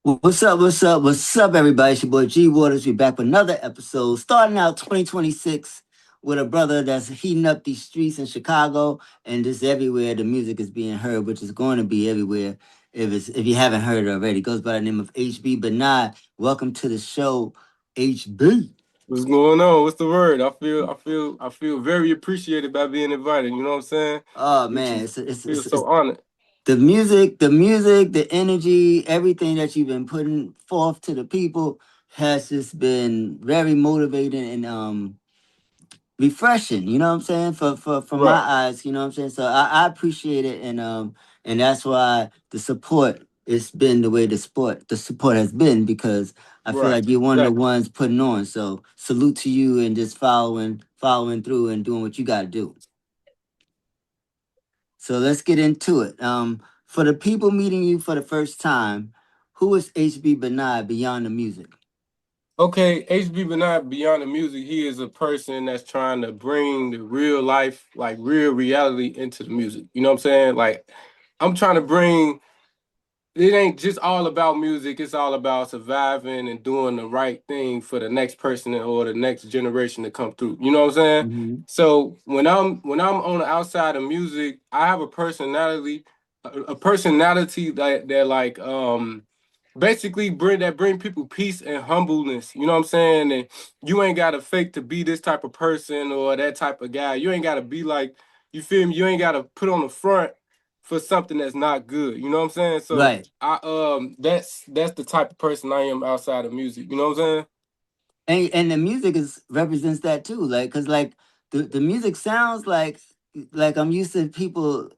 What's up? What's up? What's up, everybody? It's your boy G Waters. We back with another episode, starting out 2026 with a brother that's heating up these streets in Chicago and just everywhere. The music is being heard, which is going to be everywhere. If you haven't heard it already, goes by the name of HBBENII. Welcome to the show, HB. What's going on? What's the word? I feel very appreciated by being invited. You know what I'm saying? Oh Which man, is it's it's feel it's, so it's honored. the music, the energy, everything that you've been putting forth to the people has just been very motivating and refreshing, you know what I'm saying? For my Right, eyes, you know what I'm saying? So I appreciate it and that's why the support it's been the way the support has been because I feel right, like you're one of the exactly. ones putting on. So salute to you and just following through and doing what you gotta do. So let's get into it. For the people meeting you for the first time, who is HB Benai beyond the music? Okay, HBBENII beyond the music, he is a person that's trying to bring the real life, like real reality into the music. You know what I'm saying? Like I'm trying to bring it ain't just all about music. It's all about surviving and doing the right thing for the next person or the next generation to come through. You know what I'm saying? Hmm. So when I'm on the outside of music, I have a personality that like basically bring people peace and humbleness. You know what I'm saying? And you ain't gotta fake to be this type of person or that type of guy. You ain't gotta be like, you feel me? You ain't gotta put on the front for something that's not good. You know what I'm saying? So Right. that's the type of person I am outside of music. You know what I'm saying? And the music is represents that too, like because like the music sounds like I'm used to people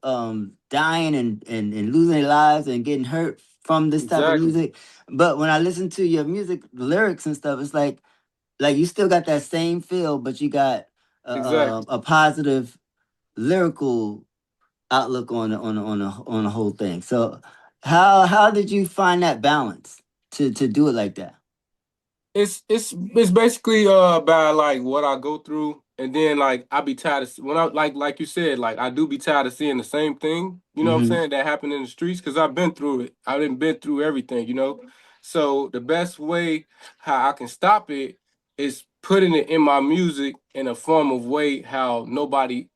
dying and losing their lives and getting hurt from this type of Exactly. music, but when I listen to your music lyrics and stuff, it's like you still got that same feel, but you got Exactly. a positive lyrical outlook on the whole thing. So how did you find that balance to do it like that? It's basically about like what I go through, and then like I be tired of when I like you said, like I do be tired of seeing the same thing. You know what I'm Mm-hmm. saying, that happened in the streets because I've been through it. I didn't been through everything, you know. So the best way how I can stop it is putting it in my music in a form of way how nobody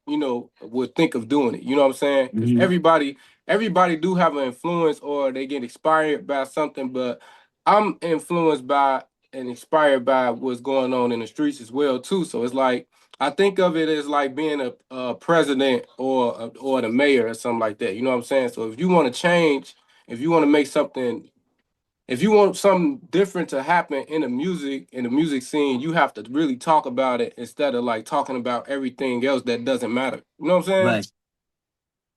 would think of doing it. You know what I'm saying? Because Mm-hmm. everybody do have an influence or they get inspired by something, but I'm influenced by and inspired by what's going on in the streets as well too. So it's like I think of it as like being a president or the mayor or something like that. You know what I'm saying? So if you want to change, if you want to make something, if you want something different to happen in the music scene, you have to really talk about it instead of like talking about everything else that doesn't matter. You know what I'm saying? Right.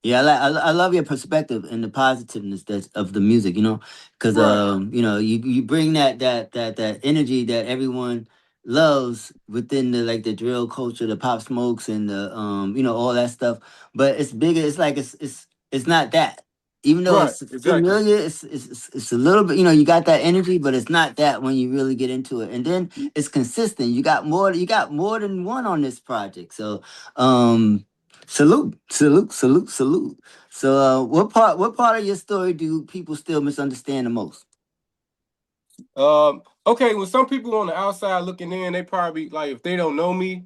Yeah, I love your perspective and the positiveness that's of the music, because Right. you bring that energy that everyone loves within the like the drill culture, the pop smokes and the all that stuff. But it's bigger. It's like it's not that. Even though Right. it's Exactly. familiar, it's a little bit. You got that energy, but it's not that when you really get into it. And then it's consistent. You got more than one on this project. So salute, salute, salute, salute. So, what part of your story do people still misunderstand the most? Okay, well, some people on the outside looking in, they probably like if they don't know me,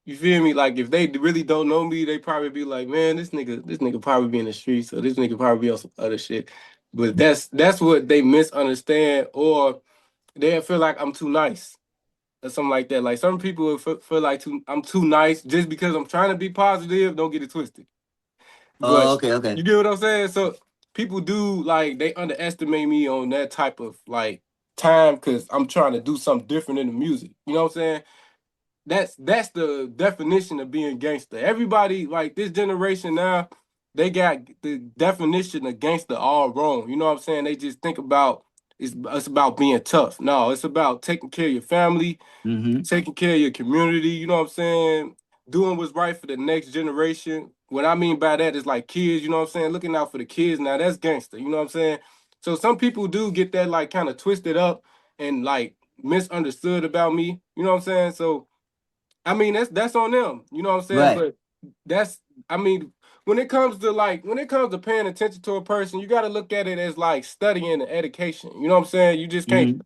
you feel me? Like if they really don't know me, they probably be like, man, this nigga probably be in the streets, or this nigga probably be on some other shit. But that's what they misunderstand, or they feel like I'm too nice or something like that. Like some people feel like I'm too nice just because I'm trying to be positive. Don't get it twisted. Oh, But okay, okay. you get what I'm saying? So people do like they underestimate me on that type of like time because I'm trying to do something different in the music. You know what I'm saying? That's the definition of being gangster. Everybody like this generation now, they got the definition of gangster all wrong. You know what I'm saying? They just think about it's about being tough. No, it's about taking care of your family, Mm-hmm. taking care of your community, you know what I'm saying? Doing what's right for the next generation. What I mean by that is like kids, you know what I'm saying? Looking out for the kids. Now that's gangster, you know what I'm saying? So some people do get that like kind of twisted up and like misunderstood about me, you know what I'm saying? So I mean that's on them, you know what I'm saying? Right. But that's I mean when it comes to paying attention to a person, you got to look at it as like studying and education. You know what I'm saying? You just can't Hmm.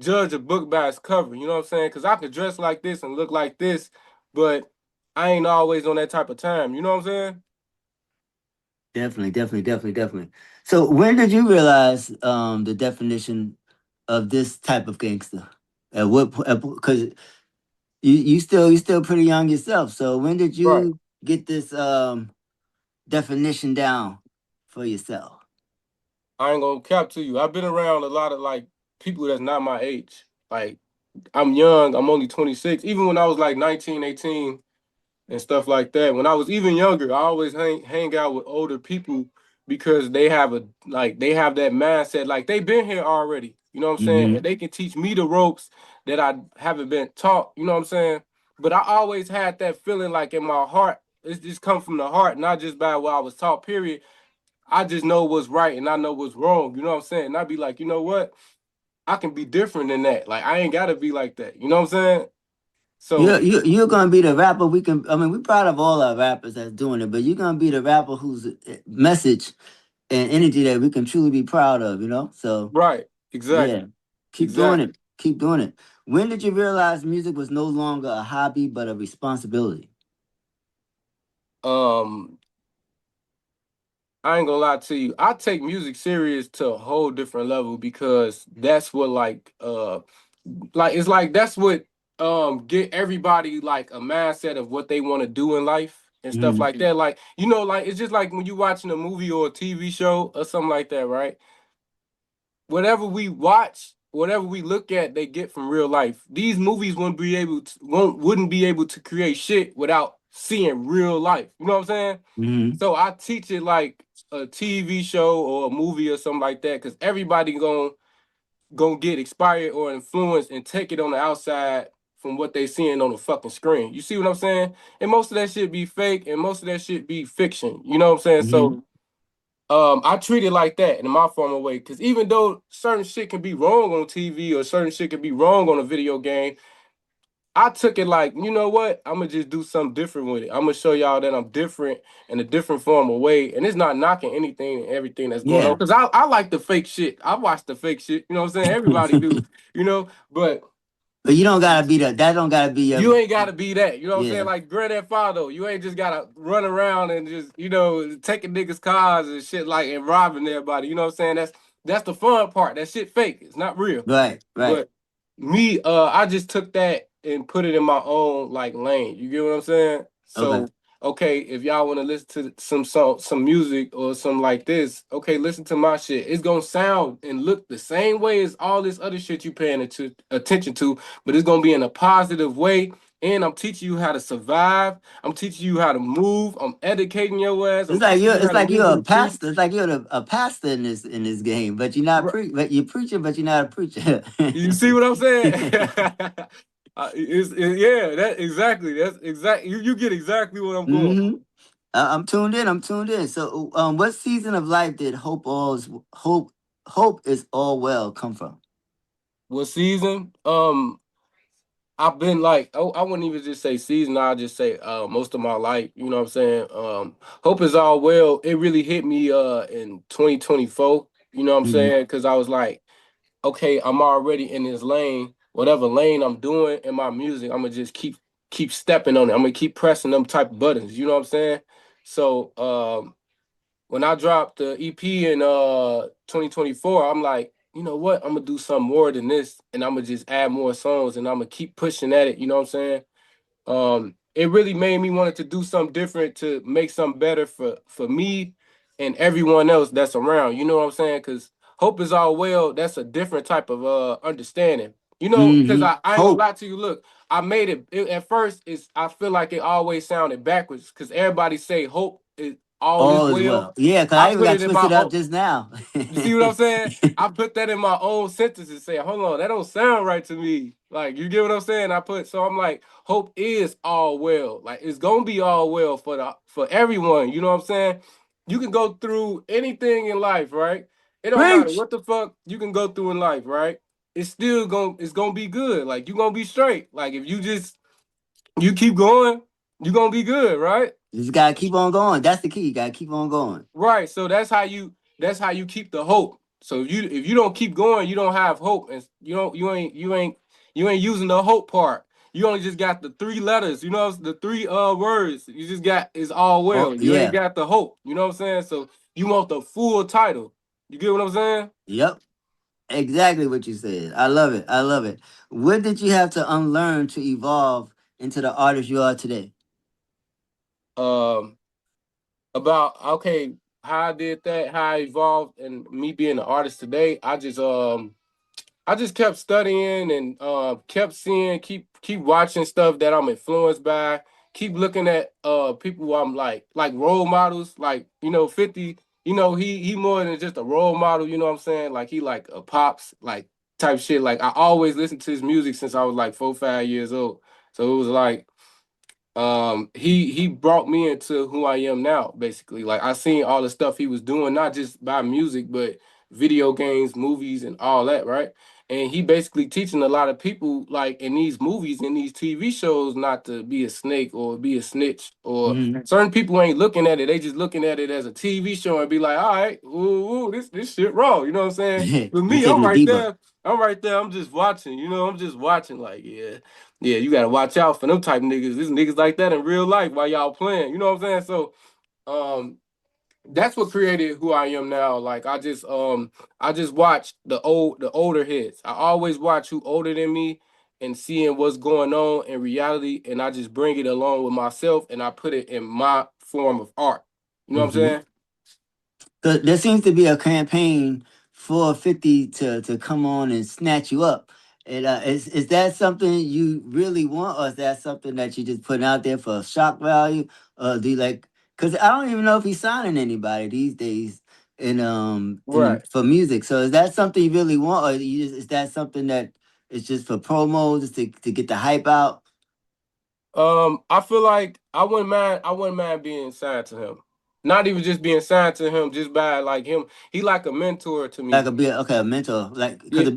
judge a book by its cover. You know what I'm saying? Because I could dress like this and look like this, but I ain't always on that type of time. You know what I'm saying? Definitely, definitely, definitely, definitely. So when did you realize the definition of this type of gangster? At what point? Because you still pretty young yourself. So when did Right. you get this definition down for yourself? I ain't gonna cap to you. I've been around a lot of like people that's not my age. Like I'm young. I'm only 26. Even when I was like 19, 18 and stuff like that. When I was even younger, I always hang out with older people because they have that mindset like they've been here already. You know what I'm saying? Hmm. And they can teach me the ropes that I haven't been taught. You know what I'm saying? But I always had that feeling like in my heart, it's just come from the heart, not just by what I was taught. Period. I just know what's right and I know what's wrong. You know what I'm saying? And I'd be like, you know what? I can be different than that. Like I ain't gotta be like that. You know what I'm saying? So You're gonna be the rapper we can. I mean, we're proud of all our rappers that's doing it, but you're gonna be the rapper whose message and energy that we can truly be proud of. You know, so right, yeah, exactly, keep doing exactly. it. Keep doing it. When did you realize music was no longer a hobby but a responsibility? Um, I ain't gonna lie to you. I take music serious to a whole different level because that's what like it's like that's what get everybody like a mindset of what they want to do in life and stuff Hmm. like that. Like, you know, like it's just like when you watching a movie or a TV show or something like that, right? Whatever we watch, whatever we look at, they get from real life. These movies wouldn't be able to create shit without seeing real life. You know what I'm saying? Hmm. So I teach it like a TV show or a movie or something like that, because everybody gonna get inspired or influenced and take it on the outside from what they seeing on the fucking screen. You see what I'm saying? And most of that shit be fake and most of that shit be fiction. You know what I'm saying? Hmm. So I treat it like that in my formal way. Cause even though certain shit can be wrong on TV or certain shit can be wrong on a video game, I took it like, you know what? I'm gonna just do something different with it. I'm gonna show y'all that I'm different in a different formal way. And it's not knocking anything and everything that's going on. Yeah. Cause I like the fake shit. I watch the fake shit. You know what I'm saying? Everybody do, you know, but But you don't gotta be that. That don't gotta be your. you ain't gotta be that. You know what I'm saying? Yeah. Like Grand Theft Auto, you ain't just gotta run around and just, you know, taking niggas' cars and shit like and robbing everybody. You know what I'm saying? That's the fun part. That shit fake. It's not real. Right. Right. But me, I just took that and put it in my own like lane. You get what I'm saying? Okay. So okay, if y'all want to listen to some music or something like this, okay, listen to my shit. It's gonna sound and look the same way as all this other shit you paying attention to, but it's gonna be in a positive way. And I'm teaching you how to survive. I'm teaching you how to move. I'm educating your ass. I'm It's like teaching you're. you how It's to like live you're in a the truth. pastor. It's like you're a pastor in this game, but you're not But you're preaching, but you're not a preacher. You see what I'm saying? Yeah, that exactly. That's exactly. You get exactly what I'm going Hmm. for. I'm tuned in. I'm tuned in. So, what season of life did hope is all well come from? What season? I've been like, oh, I wouldn't even just say season. I'll just say most of my life. You know what I'm saying? Hope is all well. It really hit me in 2024. You know what I'm Hmm. saying? Because I was like, okay, I'm already in this lane. Whatever lane I'm doing in my music, I'm gonna just keep stepping on it. I'm gonna keep pressing them type of buttons. You know what I'm saying? So when I dropped the EP in 2024, I'm like, you know what? I'm gonna do something more than this, and I'm gonna just add more songs, and I'm gonna keep pushing at it. You know what I'm saying? It really made me wanted to do something different to make something better for me and everyone else that's around. You know what I'm saying? Because hope is all well. That's a different type of understanding. You know, because Hmm. I ain't gonna Hope. lie to you. Look, I made it at first. It's I feel like it always sounded backwards because everybody say hope is all is All is well. well. Yeah, because I I even put got it in my twisted up own. just now. You see what I'm saying? I put that in my own sentence and say, hold on, that don't sound right to me. Like, you get what I'm saying? So I'm like, hope is all well. Like, it's gonna be all well for everyone. You know what I'm saying? You can go through anything in life, right? It don't matter Preach. what the fuck you can go through in life, right? It's gonna be good. Like, you gonna be straight. Like, if you keep going, you gonna be good, right? You just gotta keep on going. That's the key. You gotta keep on going. Right. So that's how you keep the hope. So if you don't keep going, you don't have hope, and you ain't using the hope part. You only just got the three letters, the three words. You just got is all Oh well. You ain't yeah. got the hope. You know what I'm saying? So you want the full title. You get what I'm saying? Yep. Exactly what you said. I love it. I love it. What did you have to unlearn to evolve into the artist you are today? Um about okay, how I did that, how I evolved and me being an artist today, I just kept studying and kept seeing, keep watching stuff that I'm influenced by. Keep looking at people who I'm like role models, like 50. He more than just a role model. You know what I'm saying? Like he like a pops like type shit. Like I always listened to his music since I was like 4 5 years old. So it was like he brought me into who I am now, basically. Like I seen all the stuff he was doing, not just by music, but video games, movies, and all that, right? And he basically teaching a lot of people, like in these movies and these TV shows, not to be a snake or be a snitch. Or Hmm. certain people ain't looking at it; they just looking at it as a TV show and be like, "All right, ooh, this shit wrong." You know what I'm saying? With You me, taking it deeper. I'm right there. I'm just watching. I'm just watching. Like, yeah. Yeah, you gotta watch out for them type of niggas. There's niggas like that in real life while y'all playing. You know what I'm saying? So um that's what created who I am now. Like I just watch the older heads. I always watch who older than me and seeing what's going on in reality, and I just bring it along with myself and I put it in my form of art. You know what I'm Hmm. saying? So there seems to be a campaign for 50 to come on and snatch you up. And is that something you really want, or is that something that you just putting out there for shock value? Or do you like? Because I don't even know if he's signing anybody these days in Right. for music. So is that something you really want, or is that something that is just for promo, just to get the hype out? I feel like I wouldn't mind being signed to him. Not even just being signed to him, just by like him. He like a mentor to Like me. a mentor, like because Yeah, the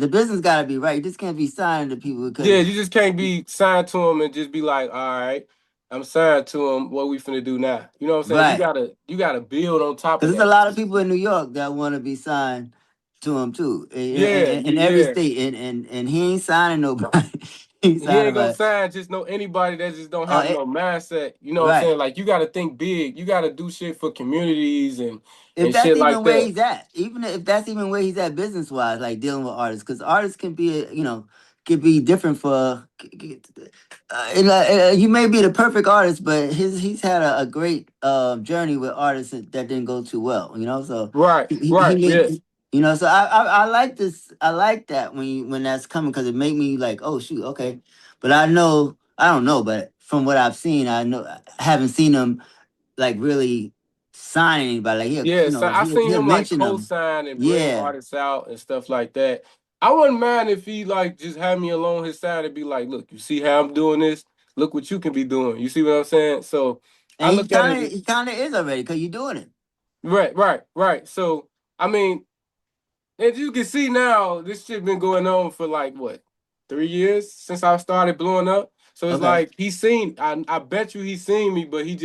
business got to be right. You just can't be signing to people yeah. because You just can't be signed to him and just be like, all right, I'm signed to him. What we finna do now? You know what I'm saying? You right. gotta you gotta build on top Because of there's a that. lot of people in New York that want to be signed to him too, Yeah, in every yeah. state, and he ain't signing nobody. He ain't He signing ain't gonna nobody. sign just know anybody that just don't Oh, have no mindset. You know what I'm right. saying? Like you gotta think big. You gotta do shit for communities and If and that's shit like even where that. he's at, even if that's even where he's at business wise, like dealing with artists, because artists can be, could be different for. He may be the perfect artist, but he's had a great journey with artists that didn't go too well, So Right, he right, yeah. made, So I like this. I like that when that's coming because it made me like, oh shoot, okay. But I don't know, but from what I've seen, I haven't seen him like really sign anybody. Like Yeah, so I seen he'll him like mention them. co-sign and bring Yeah, artists out and stuff like that. I wouldn't mind if he like just had me along his side and be like, "Look, you see how I'm doing this? Look what you can be doing." You see what I'm saying? So I and look at it he kind of is already because you're doing it. right, right, right. So I mean, as you can see now, this shit been going on for like what, 3 years since I started blowing up. So it's Okay. like he's seen. I bet you he's seen me, but he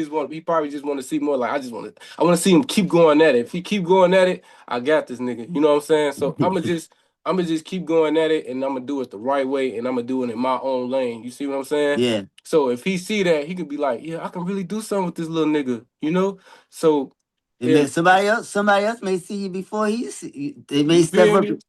probably just want to see more. Like I want to see him keep going at it. If he keep going at it, I got this nigga. You know what I'm saying? So I'm gonna just keep going at it, and I'm gonna do it the right way, and I'm gonna do it in my own lane. You see what I'm saying? Yeah. So if he see that, he could be like, yeah, I can really do something with this little nigga. So if Somebody else may see you before he see you. They may you step feel up. me,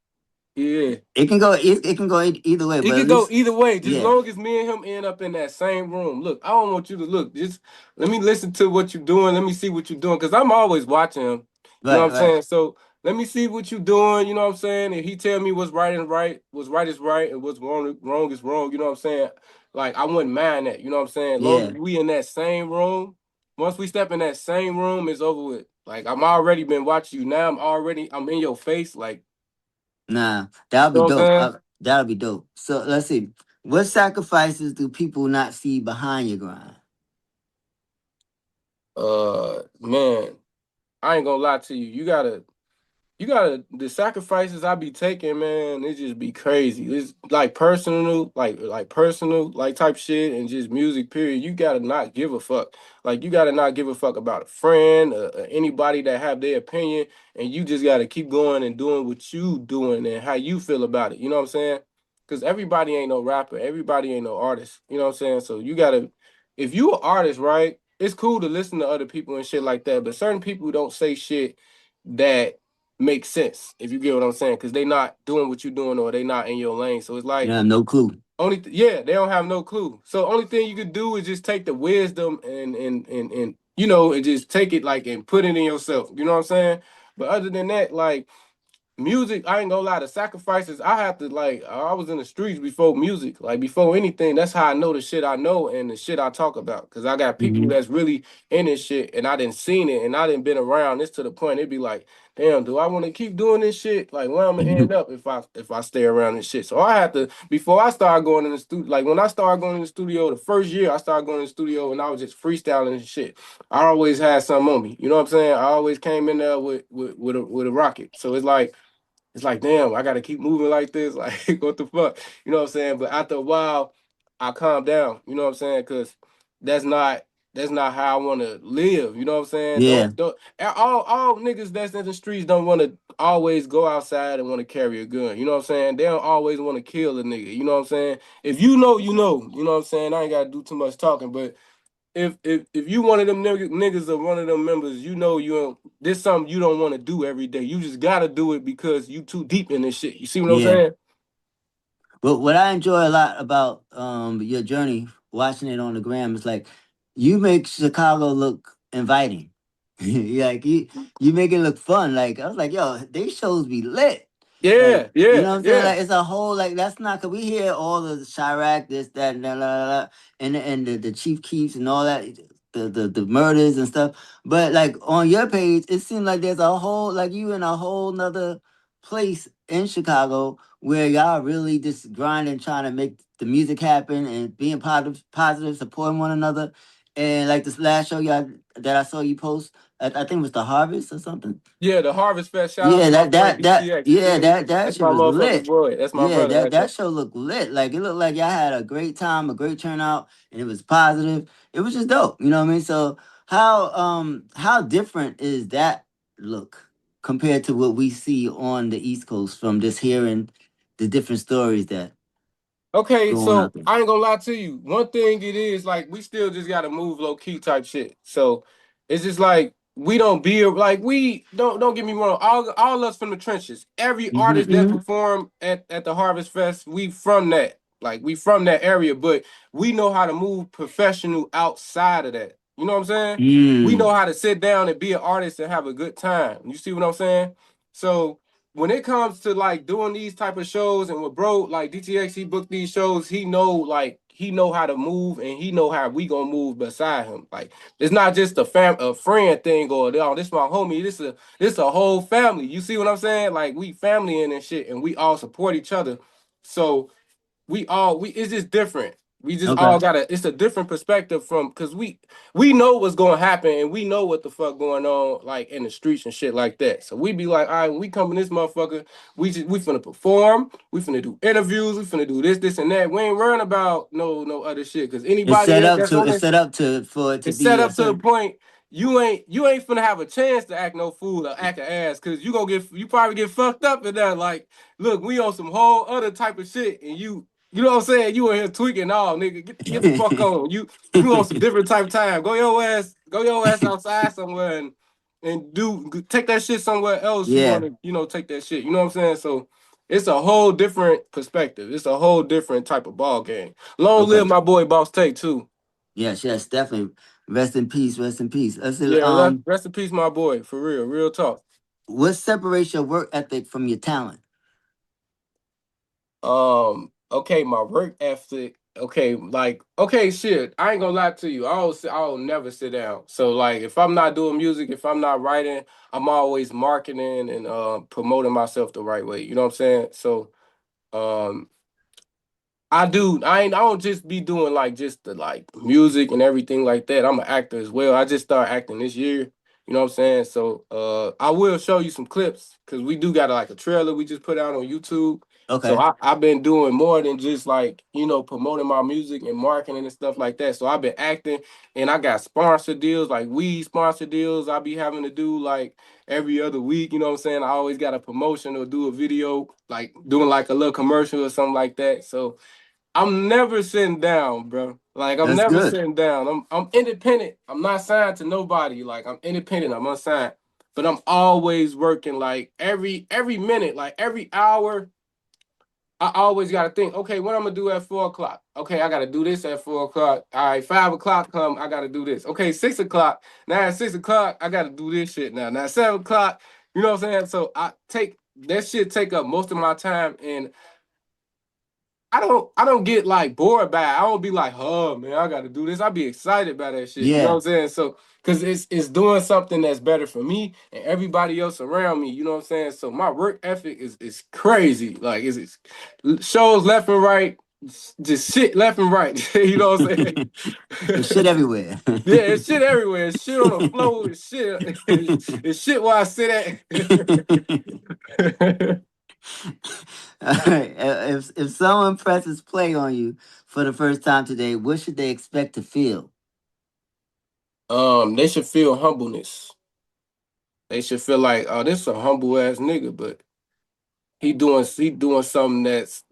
yeah. It can go either way, It but at could go least either way, just yeah. long as me and him end up in that same room. Look, I don't want you to look. Just let me listen to what you're doing. Let me see what you're doing. Cause I'm always watching him. You know what Right, I'm right. saying? So let me see what you're doing. You know what I'm saying? And he tell me what's right and right, what's right is right, and what's wrong is wrong. You know what I'm saying? Like I wouldn't mind that. You know what I'm saying? Long as Yeah. we in that same room, once we step in that same room, it's over with. Like I'm already been watching you now. I'm in your face. Like, Nah, that'll you be know what I'm dope. saying? That'll be dope. So let's see. What sacrifices do people not see behind your grind? Man, I ain't gonna lie to you. You gotta. you gotta the sacrifices I be taking, man, it just be crazy. It's like personal, like personal, like type shit, and just music. Period. You gotta not give a fuck. Like you gotta not give a fuck about a friend, anybody that have their opinion, and you just gotta keep going and doing what you doing and how you feel about it. You know what I'm saying? Because everybody ain't no rapper, everybody ain't no artist. You know what I'm saying? So you gotta, if you an artist, right? It's cool to listen to other people and shit like that, but certain people don't say shit that make sense if you get what I'm saying, because they not doing what you're doing or they not in your lane. So it's You like have no clue. yeah, they don't have no clue. So only thing you could do is just take the wisdom and and just take it like and put it in yourself. You know what I'm saying? But other than that, like music, I ain't gonna lie, the sacrifices I have to like I was in the streets before music, like before anything. That's how I know the shit I know and the shit I talk about. Cause I got people Hmm. that's really in this shit and I didn't seen it and I didn't been around this to the point it'd be like, damn, do I want to keep doing this shit? Like where I'm gonna end up if I stay around this shit. So I have to before I started going in the studio, like when I started going in the studio, the first year I started going in the studio and I was just freestyling and shit. I always had something on me. You know what I'm saying? I always came in there with a rocket. So it's like, damn, I gotta keep moving like this. Like, what the fuck? You know what I'm saying? But after a while, I calm down. You know what I'm saying? Because that's not that's not how I want to live. You know what I'm saying? Yeah, Don't all niggas that's in the streets don't want to always go outside and want to carry a gun. You know what I'm saying? They don't always want to kill a nigga. You know what I'm saying? If you know, you know. You know what I'm saying? I ain't gotta do too much talking, but if you one of them niggas or one of them members, you know you don't, this something you don't want to do every day. You just gotta do it because you too deep in this shit. You see what I'm yeah. saying? But what I enjoy a lot about your journey, watching it on the gram, is like you make Chicago look inviting. Like you make it look fun. Like I was like, yo, they shows be lit. Like, Yeah, you yeah, know what I'm saying? yeah. Like it's a whole like that's not cause we hear all the Chirac, this, that, and and the Chief Keefs and all that, the murders and stuff. But like on your page, it seems like there's a whole like you in a whole nother place in Chicago where y'all really just grinding, trying to make the music happen and being positive, supporting one another. And like this last show y'all that I saw you post, I think it was the Harvest or something. Yeah, the Harvest Fest. Shout out Yeah, to my boy DTX. You yeah, feel me? that That's shit my was motherfucking lit. boy. That's my Yeah, brother right there. that show looked lit. Like it looked like y'all had a great time, a great turnout, and it was positive. It was just dope. You know what I mean? So how different is that look compared to what we see on the East Coast from just hearing the different stories that Okay, go on so out there? I ain't gonna lie to you. One thing it is like we still just gotta move low key type shit. So it's just like we don't be like we don't get me wrong. All us from the trenches. Every Hmm. artist that Hmm. perform at the Harvest Fest, we from that. Like we from that area, but we know how to move professional outside of that. You know what I'm saying? We Mm. know how to sit down and be an artist and have a good time. You see what I'm saying? So when it comes to like doing these type of shows and with bro like DTX, he booked these shows, he know how to move and he know how we gonna move beside him. Like it's not just a friend thing or oh, this my homie, this a whole family. You see what I'm saying? Like we family in and shit and we all support each other. So we it's just different. We just Okay. all gotta it's a different perspective from because we know what's gonna happen and we know what the fuck going on like in the streets and shit like that. So we be like, all right, when we come in this motherfucker, we finna perform, we finna do interviews, we finna do this, and that. We ain't worrying about no other shit. Cause anybody that's on It's this set up to for it to it's set be a up to the certain. point you ain't finna have a chance to act no fool or act an ass because you probably get fucked up in that. Like, look, we on some whole other type of shit, and you know what I'm saying? You in here tweaking all nigga. Get the fuck on. You on some different type of time. Go your ass outside somewhere and take that shit somewhere else. You Yeah. wanna, take that shit. You know what I'm saying? So it's a whole different perspective. It's a whole different type of ball game. Long live Okay. my boy Boss Take too. Yes. Yes. Definitely. Rest in peace. Rest in peace. I said, Yeah, rest in peace, my boy. For real talk. what separates your work ethic from your talent? Okay, my work ethic. Okay, like, okay, shit. I ain't gonna lie to you. I'll never sit down. So, like, if I'm not doing music, if I'm not writing, I'm always marketing and promoting myself the right way. You know what I'm saying? So, um, I don't just be doing like just the like music and everything like that. I'm an actor as well. I just started acting this year. You You know what I'm saying? So I will show you some clips because we do got like a trailer we just put out on YouTube. So Okay, I've been doing more than just like, promoting my music and marketing and stuff like that. So I've been acting and I got sponsor deals, like weed sponsor deals I be having to do like every other week. You know what I'm saying? I always got a promotion or do a video, like doing like a little commercial or something like that. So I'm never sitting down, bro. Like I'm that's never good. sitting down. I'm independent. I'm not signed to nobody. Like I'm independent. I'm unsigned. But I'm always working like every minute, like every hour. I always gotta think, okay, what I'm gonna do at 4 o'clock? Okay, I gotta do this at 4 o'clock. All right, 5 o'clock come, I gotta do this. Okay, 6 o'clock. Now at 6 o'clock, I gotta do this shit now. Now 7 o'clock, you know what I'm saying? So I take that shit take up most of my time and I don't get like bored by it. I don't be like, oh man, I gotta do this. I be excited by that shit. You know what Yeah, I'm saying? So cause it's doing something that's better for me and everybody else around me. You know what I'm saying? So my work ethic is crazy. Like it's shows left and right, just shit left and right. You know what I'm saying? the shit everywhere. Yeah, it's shit everywhere. It's shit on the floor. It's shit. It's shit where I sit at. All right. If someone presses play on you for the first time today, what should they expect to feel? They should feel humbleness. They should feel like, oh, this is a humble ass nigga, but he doing something that's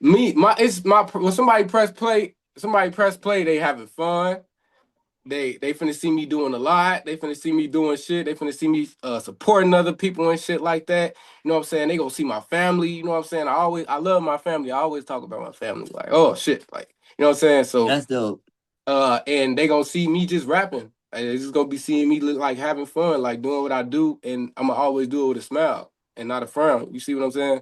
me. My it's my when somebody press play, they having fun. They finna see me doing a lot. They finna see me doing shit. They finna see me supporting other people and shit like that. You know what I'm saying? They gonna see my family. You know what I'm saying? I love my family. I always talk about my family. Like, oh shit, like you know what I'm saying? So That's dope. and they gonna see me just rapping. Like, they just gonna be seeing me look like having fun, like doing what I do, and I'm gonna always do it with a smile and not a frown. You see what I'm saying?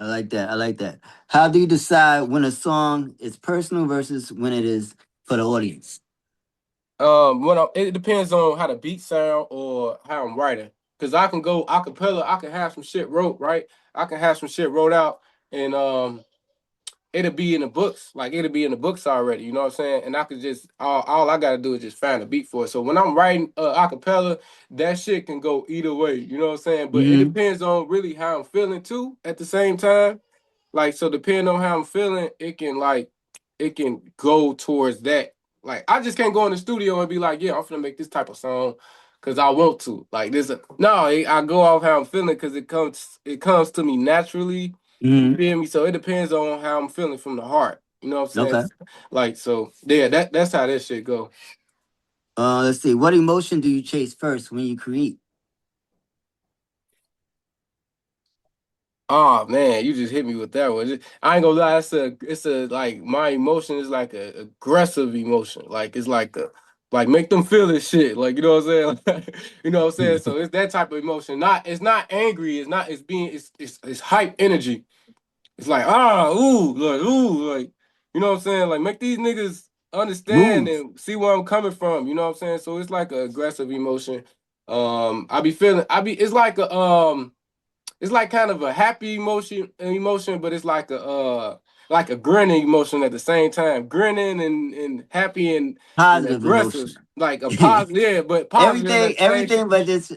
I like that. I like that. How do you decide when a song is personal versus when it is for the audience? It depends on how the beat sound or how I'm writing. Cause I can go acapella, I can have some shit wrote, right? I can have some shit wrote out, and it'll be in the books. Like it'll be in the books already. You know what I'm saying? And I could just all I gotta do is just find a beat for it. So when I'm writing acapella, that shit can go either way. You know what I'm saying? But it Hmm. depends on really how I'm feeling too. At the same time, like so, depending on how I'm feeling, it can go towards that. Like I just can't go in the studio and be like, yeah, I'm gonna make this type of song because I want to. Like this, no, I go off how I'm feeling because it comes to me naturally. You Hmm. feel me? So it depends on how I'm feeling from the heart. You know what I'm saying? Okay. Like so, yeah. That's how that shit go. Let's see. What emotion do you chase first when you create? Oh man, you just hit me with that one. I ain't gonna lie, it's a like my emotion is like a aggressive emotion. Like it's like make them feel this shit. Like you know what I'm saying? You know what I'm saying? So it's that type of emotion. It's not angry. It's not. It's being. It's hype energy. It's like like you know what I'm saying? Like make these niggas understand Move. and see where I'm coming from. You know what I'm saying? So it's like a aggressive emotion. It's like kind of a happy emotion, but it's like a grinning emotion at the same time. Grinning and happy and Positive aggressive. emotion. Like a positive, yeah, but positive everything, at the same time. everything, but just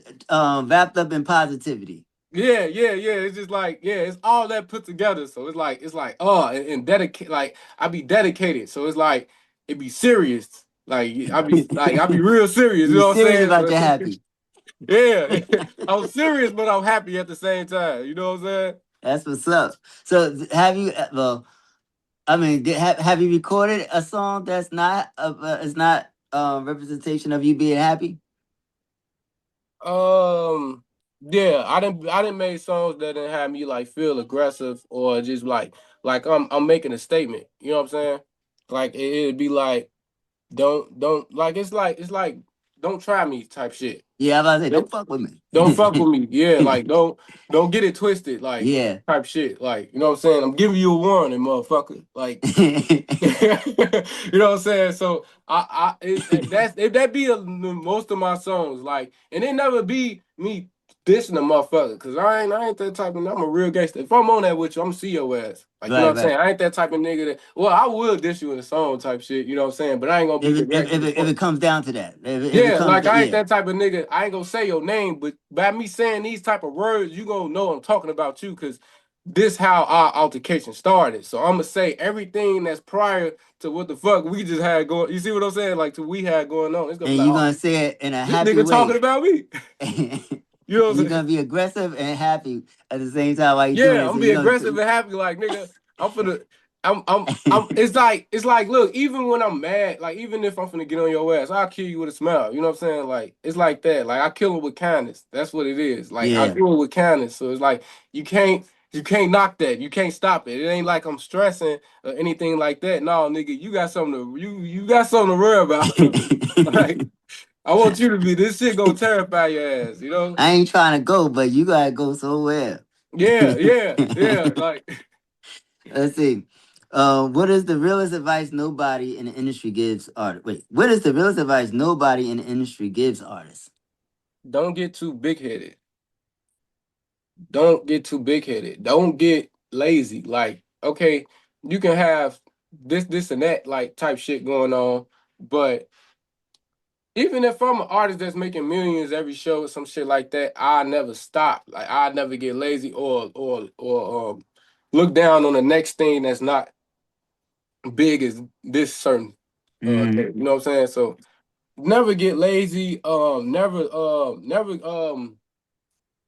wrapped up in positivity. Yeah. It's just like, yeah, it's all that put together. So it's like, oh, and dedicate like I be dedicated. So it's like it be serious. I be real serious, you You know what I'm serious saying? about So your happy. yeah. I'm serious, but I'm happy at the same time. You know what I'm saying? That's what's up. So have you? Well, I mean, have you recorded a song that's not is not representation of you being happy? Um, yeah, I didn't make songs that didn't have me like feel aggressive or just like I'm making a statement. You know what I'm saying? Like it'd be like don't like it's like don't try me type shit. Yeah, I'm about to say, It- don't fuck with Don't fuck with me. me. Yeah, like don't get it twisted like Yeah. type shit. Like you know what I'm saying? I'm giving you a warning, motherfucker. Like you know what I'm saying? So that's that be most of my songs. Like, and it never be me dissing the motherfucker, because I ain't that type of. I'm a real gangster. If I'm on that with you, I'm gonna see your ass. Like, you know Right, what I'm saying? right. I ain't that type of nigga that. Well, I will diss you in a song type shit. You know what I'm saying? But I ain't gonna be direct to the If point. it comes down to that, if it Yeah, comes like to, I ain't yeah. that type of nigga. I ain't gonna say your name, but by me saying these type of words, you gonna know I'm talking about you, because this how our altercation started. So I'm gonna say everything that's prior to what the fuck we just had going. You see what I'm saying? Like to we had going on. It's gonna be And like, you're oh, gonna say it in a this happy nigga talking way. about me. And You know what you're I'm saying? gonna be aggressive and happy at the same time while you're doing Yeah, it. I'm So be you're aggressive gonna and happy, like nigga. I'm finna. I'm. It's like. Look, even when I'm mad, like even if I'm finna get on your ass, I'll kill you with a smile. You know what I'm saying? Like it's like that. Like I kill it with kindness. That's what it is. Like I yeah. do it with kindness. So it's like you can't. You can't knock that. You can't stop it. It ain't like I'm stressing or anything like that. No, nigga, you got something to you got something to worry about. Like I want you to be. This shit gonna terrify your ass. You know? I ain't trying to go, but you gotta go somewhere. Yeah, yeah, yeah. Like. Let's see. What is the realest advice nobody in the industry gives artists? Wait, what is the realest advice nobody in the industry gives artists? Don't get too big headed. Don't get too big headed. Don't get lazy. Like, okay, you can have this, and that, like type shit going on, but even if I'm an artist that's making millions every show or some shit like that, I never stop. Like, I never get lazy or look down on the next thing that's not big as this certain Mm-hmm. thing. You know what I'm saying? So never get lazy. Never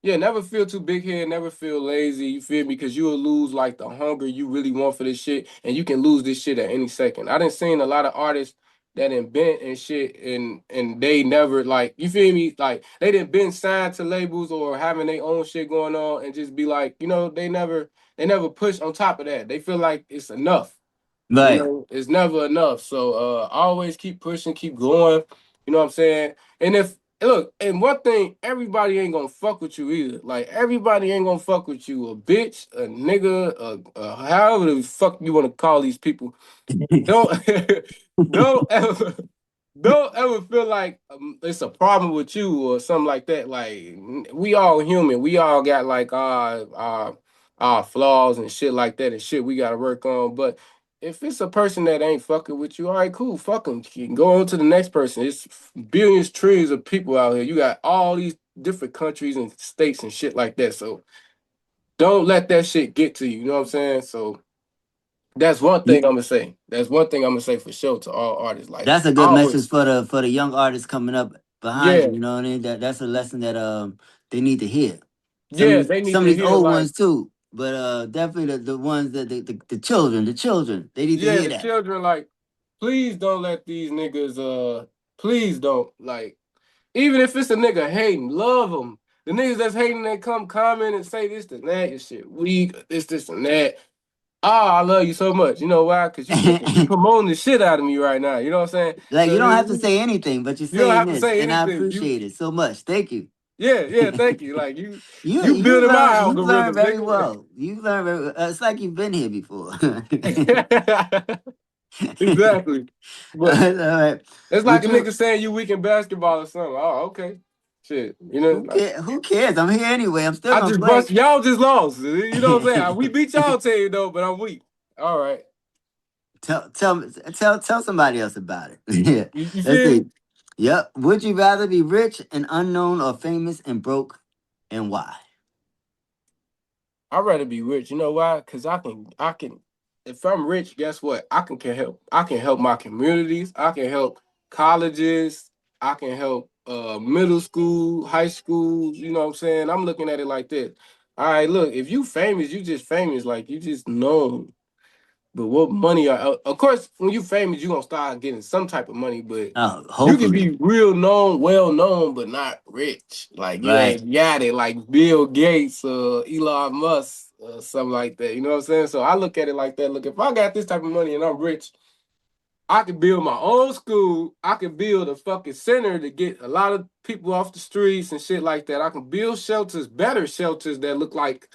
Yeah, never feel too big head, never feel lazy, you feel me? Because you'll lose like the hunger you really want for this shit, and you can lose this shit at any second. I done seen a lot of artists that invent and shit, and they never like, you feel me? Like they didn't been signed to labels or having their own shit going on, and just be like, they never push on top of that. They feel like it's enough. Right. It's never enough. So always keep pushing, keep going. You know what I'm saying? And if look, and one thing, everybody ain't gonna fuck with you either. Like everybody ain't gonna fuck with you. A bitch, a nigga, however the fuck you want to call these people. Don't don't ever don't ever feel like it's a problem with you or something like that. Like we all human. We all got like our flaws and shit like that and shit we gotta work on. But if it's a person that ain't fucking with you, all right, cool, fuck them. You can go on to the next person. It's billions, trillions of people out here. You got all these different countries and states and shit like that. So don't let that shit get to you. You know what I'm saying? So that's one thing I'm gonna say. That's one thing I'm gonna say for sure to all artists. Like That's a good message always, for the young artists coming up behind yeah, you. You know what I mean? That's a lesson that they need to hear. yeah, they need Some of to these hear old like, ones too, but definitely the ones that the children they need to yeah, hear the that. children like, please don't let these niggas please don't like, even if it's a nigga hating, love them. The niggas that's hating, they come comment and say this and that, your shit weak, this and that. Oh, I love you so much. You know why? Because you promoting the shit out of me right now. You know what I'm saying? Like So you don't have to say anything, but you're you don't saying have to this, say and I anything. appreciate it so much. Thank you. Yeah, yeah, thank you. Like you You you building my you've learned algorithm, very nigga. well. You've learned very well. It's like you've been here before. Exactly. But All right. it's like Would a you? nigga saying you weak in basketball or something. Oh, okay. Shit. Like, Who cares? I'm here anyway. I'm still I gonna just play. bust y'all just lost. You know what I'm saying? We beat y'all team though, but I'm weak. All right. Tell somebody else about it. Yeah. You Let's feel see. me? Yep. Would you rather be rich and unknown or famous and broke, and why? I'd rather be rich. You know why? Because I can if I'm rich, guess what? I can help my communities. I can help colleges. I can help middle school, high schools. You know what I'm saying? I'm looking at it like this. All right, look, if you famous, you just famous, like you just known. But what money are of course when you famous, you gonna start getting some type of money, but Oh, you can hopefully. be real known, well known, but not rich. Like you Right. ain't got it like Bill Gates or Elon Musk or something like that. You know what I'm saying? So I look at it like that. Look, if I got this type of money and I'm rich, I could build my own school. I could build a fucking center to get a lot of people off the streets and shit like that. I can build shelters, better shelters that look like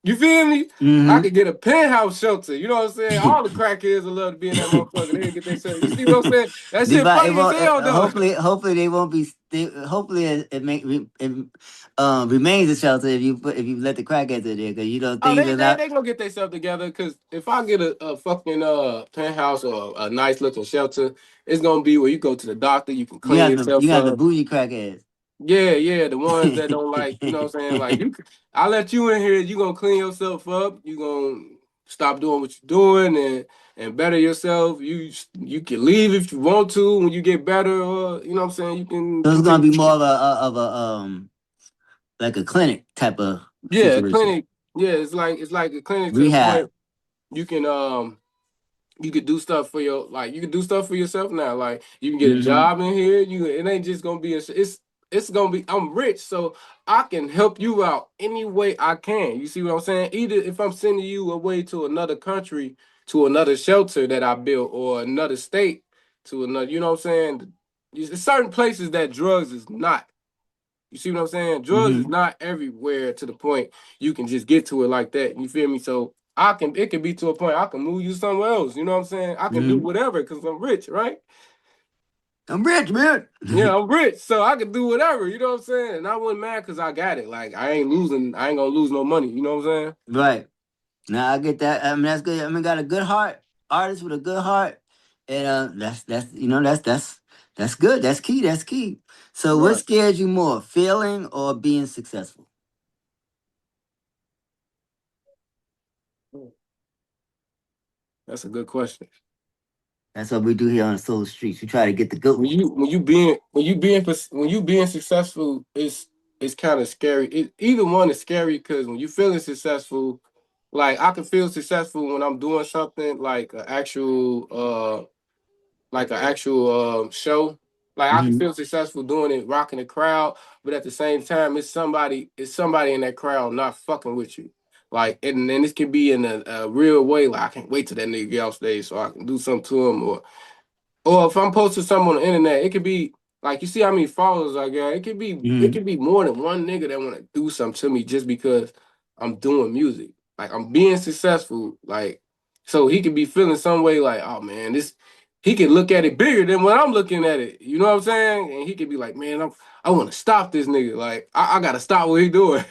You feel me? I Mm-hmm. could get a penthouse shelter. You know what I'm saying? All the crackheads would love to be in that motherfucker. They get themselves. You see what I'm saying? That shit It funny as won't. hell though. Hopefully they won't be. Hopefully it remains a shelter if you let the crackheads in there because you know Oh, things are not. they gonna get themselves together. Cause if I get a fucking penthouse or a nice looking shelter, it's gonna be where you go to the doctor, you can clean You yourself have the up. bougie crackheads. Yeah, yeah, the ones that don't like, you know what I'm saying? Like I let you in here, you gonna clean yourself up, you gonna stop doing what you're doing and better yourself. You can leave if you want to when you get better, or you know what I'm saying, you can So it's gonna be continue. more of a like a clinic type of Yeah, a situation. clinic. Yeah, it's like a clinic to the Rehab. point you can you could do stuff for your like you can do stuff for yourself now. Like you can get a Mm-hmm. job in here. You it ain't just gonna be it's gonna be I'm rich, so I can help you out any way I can. You see what I'm saying? Either if I'm sending you away to another country, to another shelter that I built, or another state to another, you know what I'm saying? There's certain places that drugs is not. You see what I'm saying? Drugs is Mm-hmm. not everywhere to the point you can just get to it like that. You feel me? So it can be to a point I can move you somewhere else. You know what I'm saying? I can do Mm-hmm. whatever because I'm rich, right? I'm rich, man. Yeah, I'm rich, so I can do whatever. You know what I'm saying? And I wasn't mad because I got it. Like I ain't gonna lose no money. You know what I'm saying? Right. Now I get that. I mean that's good. I mean got a good heart, artist with a good heart, and that's you know that's good. That's key. That's key. So what Right. scares you more, failing or being successful? That's a good question. That's what we do here on the Soul Streets. We try to get the goat. When you being successful, it's kind of scary. Either one is scary because when you feeling successful, like I can feel successful when I'm doing something like an actual show. Like I can Mm-hmm. feel successful doing it, rocking the crowd, but at the same time, it's somebody in that crowd not fucking with you. Like and this can be in a real way. Like I can't wait till that nigga get off stage so I can do something to him, or if I'm posting something on the internet, it could be like you see how many followers I got. It Mm-hmm. could be more than one nigga that want to do something to me just because I'm doing music. Like I'm being successful. Like so he could be feeling some way like, oh man, this he could look at it bigger than when I'm looking at it. You know what I'm saying? And he could be like, man, I want to stop this nigga. Like I gotta stop what he doing.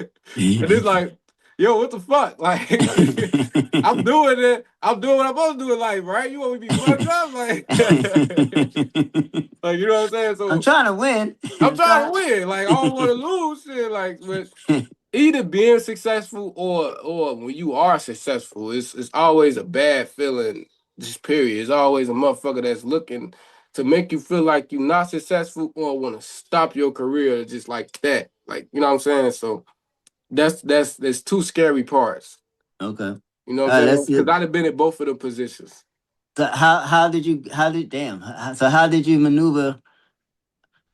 And it's like, yo, what the fuck? Like I'm doing it. I'm doing what I'm supposed to do in life, right? You want me to be fucked up? Like, like you know what I'm saying? I'm So trying to win. I'm I'm trying to trying. win. Like, I don't want to lose shit. Like, but either being successful or when you are successful, it's always a bad feeling. Just period. It's always a motherfucker that's looking to make you feel like you're not successful or want to stop your career just like that. Like, you know what I'm saying? So that's two scary parts. Okay. All You know what right. I'm Let's saying? see. Because I'd have been in both of the positions. So how did damn? So how did you maneuver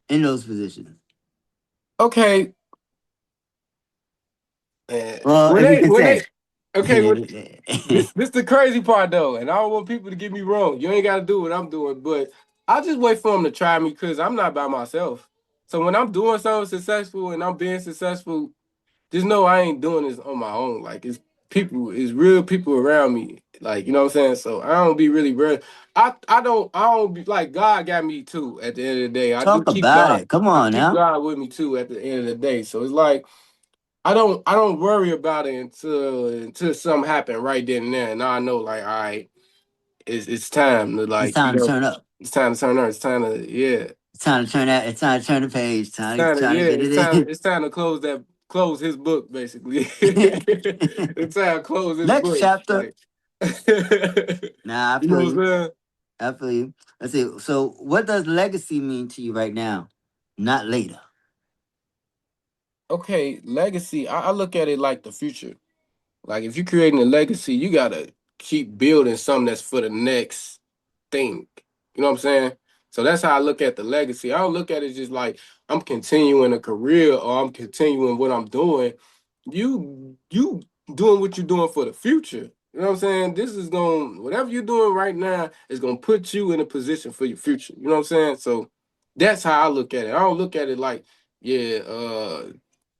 in those positions? Okay, Well, if you can when say. they okay, this the crazy part though, and I don't want people to get me wrong. You ain't got to do what I'm doing, but I just wait for them to try me because I'm not by myself. So when I'm doing something successful and I'm being successful, just know I ain't doing this on my own. Like it's real people around me. Like you know what I'm saying. So I don't be really real. I don't be like God got me too. At the end of the day, Talk about it. Come I on keep now. God with me too. At the end of the day, so it's like. I don't worry about it until something happen right then and there. And now I know like all right, it's time to It's like, you time to know, turn up. it's time to turn on. It's time to yeah. It's time to turn that. It's time to turn the page. Trying to get it in. It's time to close his book basically. It's time to close his Next book. chapter. Like Nah, I you feel know what you. I'm saying? I feel you. Let's see. So, what does legacy mean to you right now? Not later. Okay, legacy. I look at it like the future. Like if you're creating a legacy, you gotta keep building something that's for the next thing. You know what I'm saying? So that's how I look at the legacy. I don't look at it just like I'm continuing a career or I'm continuing what I'm doing. You doing what you're doing for the future. You know what I'm saying? This is going whatever you're doing right now is gonna put you in a position for your future. You know what I'm saying? So that's how I look at it. I don't look at it like, yeah,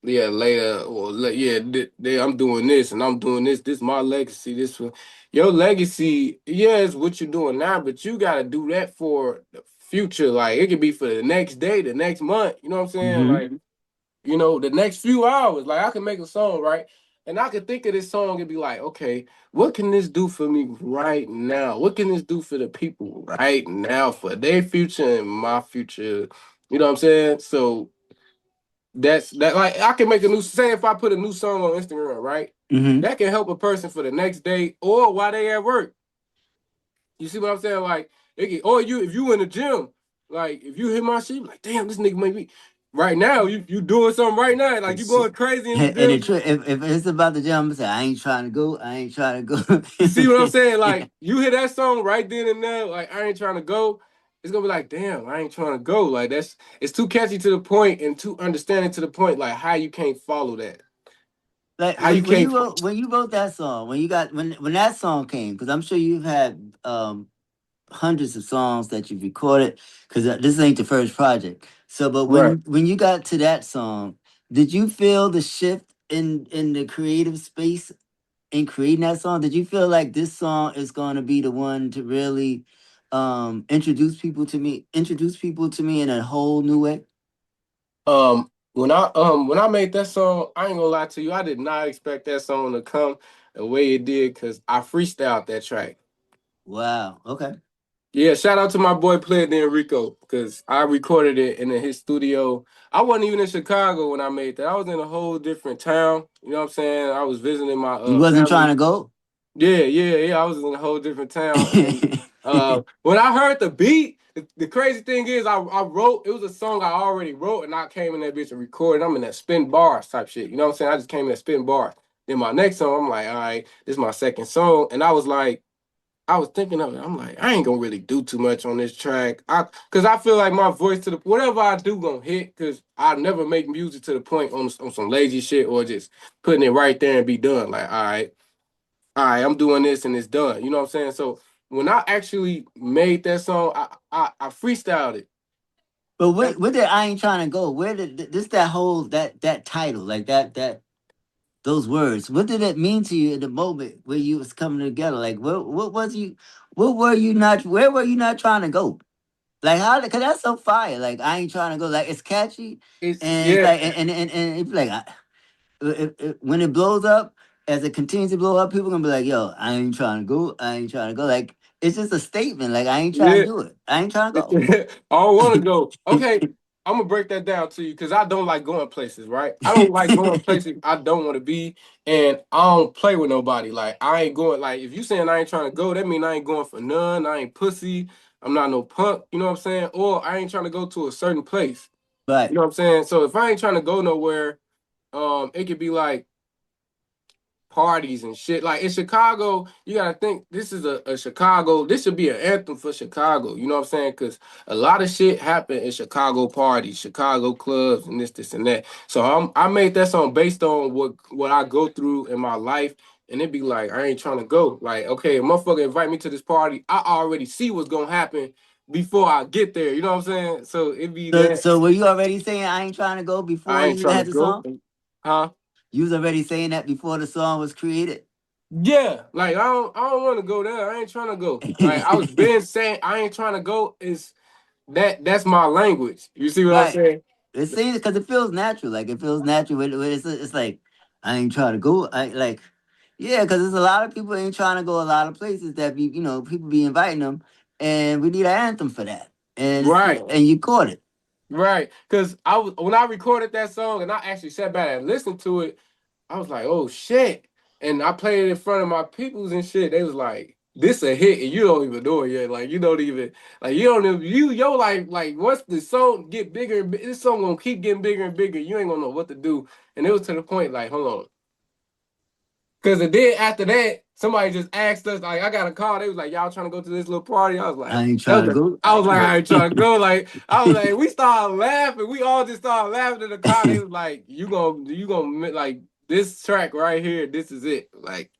yeah, later, or yeah, I'm doing this and I'm doing this. This my legacy. Your legacy. Yeah, it's what you're doing now, but you gotta do that for the future. Like it could be for the next day, the next month. You know what I'm saying? Hmm. Like the next few hours. Like I can make a song, right? And I could think of this song and be like, okay, what can this do for me right now? What can this do for the people right now for their future and my future? You know what I'm saying? So that's that. Like I can make a new say if I put a new song on Instagram, right? Hmm. That can help a person for the next day or while they at work. You see what I'm saying? Like or you if you in the gym, like if you hit my shit, you like damn, this nigga make me. Right now, you doing something right now, like you going crazy in the And gym. if it's about the jump, I say I ain't trying to go. I ain't trying to go. You see what I'm saying? Yeah. Like you hear that song right then and there, like I ain't trying to go. It's gonna be like, damn, I ain't trying to go. Like it's too catchy to the point and too understanding to the point, like how you can't follow that. Like How you can't. when you wrote that song, when that song came, because I'm sure you've had hundreds of songs that you've recorded, because this ain't the first project. So, but Right. when you got to that song, did you feel the shift in the creative space in creating that song? Did you feel like this song is going to be the one to really introduce people to me in a whole new way? When I made that song, I ain't gonna lie to you, I did not expect that song to come the way it did because I freestyled that track. Wow. Okay. Yeah, shout out to my boy Player Dan Rico because I recorded it in his studio. I wasn't even in Chicago when I made that. I was in a whole different town. You know what I'm saying? I was visiting my You wasn't trying family. to go. Yeah. I was in a whole different town, and when I heard the beat, the crazy thing is, I wrote. It was a song I already wrote, and I came in that bitch and recorded. I'm in that spin bars type shit. You know what I'm saying? I just came in that spin bars. Then my next song, I'm like, all right, this is my second song, and I was like. I was thinking of it. I'm like, I ain't gonna really do too much on this track. Cause I feel like my voice to the whatever I do gonna hit. Cause I never make music to the point on some lazy shit or just putting it right there and be done. Like, all right, I'm doing this and it's done. You know what I'm saying? So when I actually made that song, I freestyled it. But That where did I ain't trying to go? Where did this that whole that title like that those words? What did it mean to you in the moment where you was coming together? Like what was you? What were you not? Where were you not trying to go? Like how? Because that's so fire. Like I ain't trying to go. Like it's catchy it's and it's yeah, like and it's like when it blows up, as it continues to blow up, people gonna be like, "Yo, I ain't trying to go. I ain't trying to go." Like it's just a statement. Like I ain't trying to yeah. do it. I ain't trying to go. I don't want to go. Okay, I'm gonna break that down to you because I don't like going places, right? I don't like going places I don't want to be, and I don't play with nobody. Like I ain't going. Like if you saying I ain't trying to go, that mean I ain't going for none. I ain't pussy. I'm not no punk. You know what I'm saying? Or I ain't trying to go to a certain place. You But know what I'm saying? So if I ain't trying to go nowhere, it could be like parties and shit. Like in Chicago, you gotta think this is a Chicago. This should be an anthem for Chicago. You know what I'm saying? Because a lot of shit happen in Chicago parties, Chicago clubs, and this, and that. So I made that song based on what I go through in my life. And it be like, I ain't trying to go. Like, okay, a motherfucker invite me to this party. I already see what's gonna happen before I get there. You know what I'm saying? So it be that so were you already saying I ain't trying to go before I ain't you even trying to had the go. song? Huh? You was already saying that before the song was created. Yeah, like I don't want to go there. I ain't trying to go. Like I was been saying I ain't trying to go is that's my language. You see what I'm Right. saying? It seems because it feels natural. Like it feels natural. When it's like I ain't trying to go. I like yeah, because there's a lot of people ain't trying to go a lot of places that be people be inviting them, and we need an anthem for that. And Right. and you caught it. Right. Cause I was when I recorded that song and I actually sat back and listened to it, I was like, oh shit. And I played it in front of my peoples and shit. They was like, this a hit and you don't even know it yet. Like you don't even like you don't even yo like once the song get bigger and this song gonna keep getting bigger and bigger. You ain't gonna know what to do. And it was to the point like, hold on. Cause it did after that, somebody just asked us, like, I got a call. They was like, y'all trying to go to this little party? I was I like, ain't trying to go. I was like, I ain't trying to go. Like, I was like, we started laughing. We all just started laughing in the car. They was like, you gonna like this track right here, this is it. Like,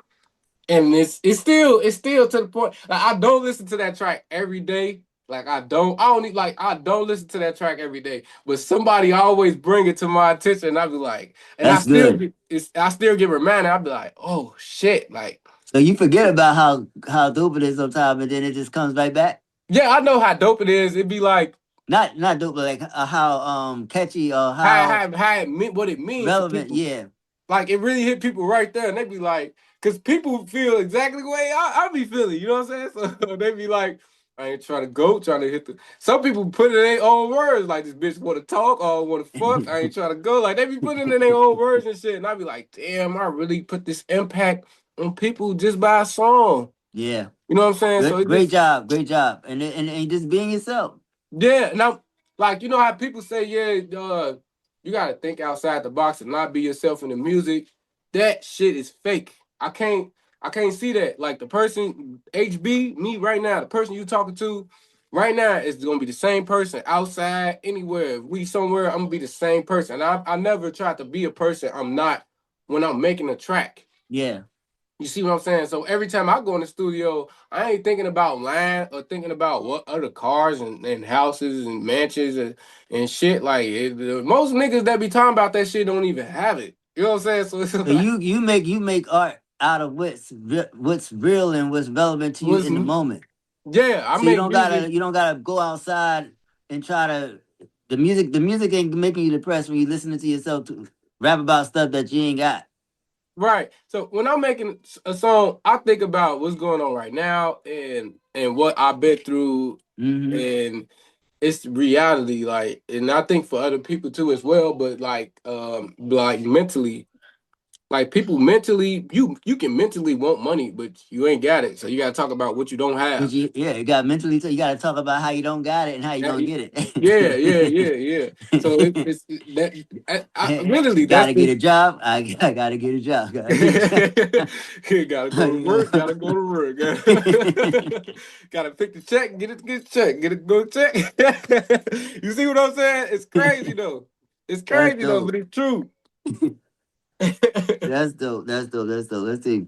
and it's still to the point. Like, I don't listen to that track every day. Like I don't listen to that track every day, but somebody always bring it to my attention, and I be like, and That's good. I still get reminded. I be like, oh shit, like So you forget about how dope it is sometimes, and then it just comes right back. yeah, I know how dope it is. It'd be like Not dope, but like how catchy or how how how it meant what it means to relevant. people. Yeah, Like it really hit people right there, and they be like, because people feel exactly the way I be feeling. You know what I'm saying? So they be like, I ain't trying to go, trying to hit the. Some people put it in their own words, like this bitch want to talk or want to fuck. I ain't trying to go. Like they be putting it in their own words and shit, and I be like, damn, I really put this impact on people just by a song. yeah. You know what I'm saying? So Good, it just great job, and just being yourself. yeah, and I'm like, you know how people say, yeah, you gotta think outside the box and not be yourself in the music. That shit is fake. I can't see that. Like the person, HB, me right now, the person you talking to right now is gonna be the same person outside, anywhere. If we somewhere, I'm gonna be the same person. I never tried to be a person I'm not when I'm making a track. Yeah. You see what I'm saying? So every time I go in the studio, I ain't thinking about land or thinking about what other cars and houses and mansions and shit. Like most niggas that be talking about that shit don't even have it. You know what I'm saying? So it's So like you make art out of what's real and what's relevant to you was in the moment. yeah, I So make music. you don't gotta go outside and try to the music ain't making you depressed when you listening to yourself to rap about stuff that you ain't got. Right. So when I'm making a song, I think about what's going on right now and what I've been through Mm-hmm. and it's reality, like, and I think for other people too as well, but like mentally, like people mentally, you can mentally want money, but you ain't got it. So you gotta talk about what you don't But have. you got mentally, so you gotta talk about how you don't got it and how you That- gonna get Yeah, yeah, it. yeah, yeah. So it's that I literally that's Gotta get the a job. I gotta get a job. Gotta get a job. gotta go to work, gotta go to work. Gotta pick the check, get the check, get it go check. You see what I'm saying? It's crazy though. It's That's crazy though, but dope. it's true. That's dope. That's dope. That's dope. Let's see.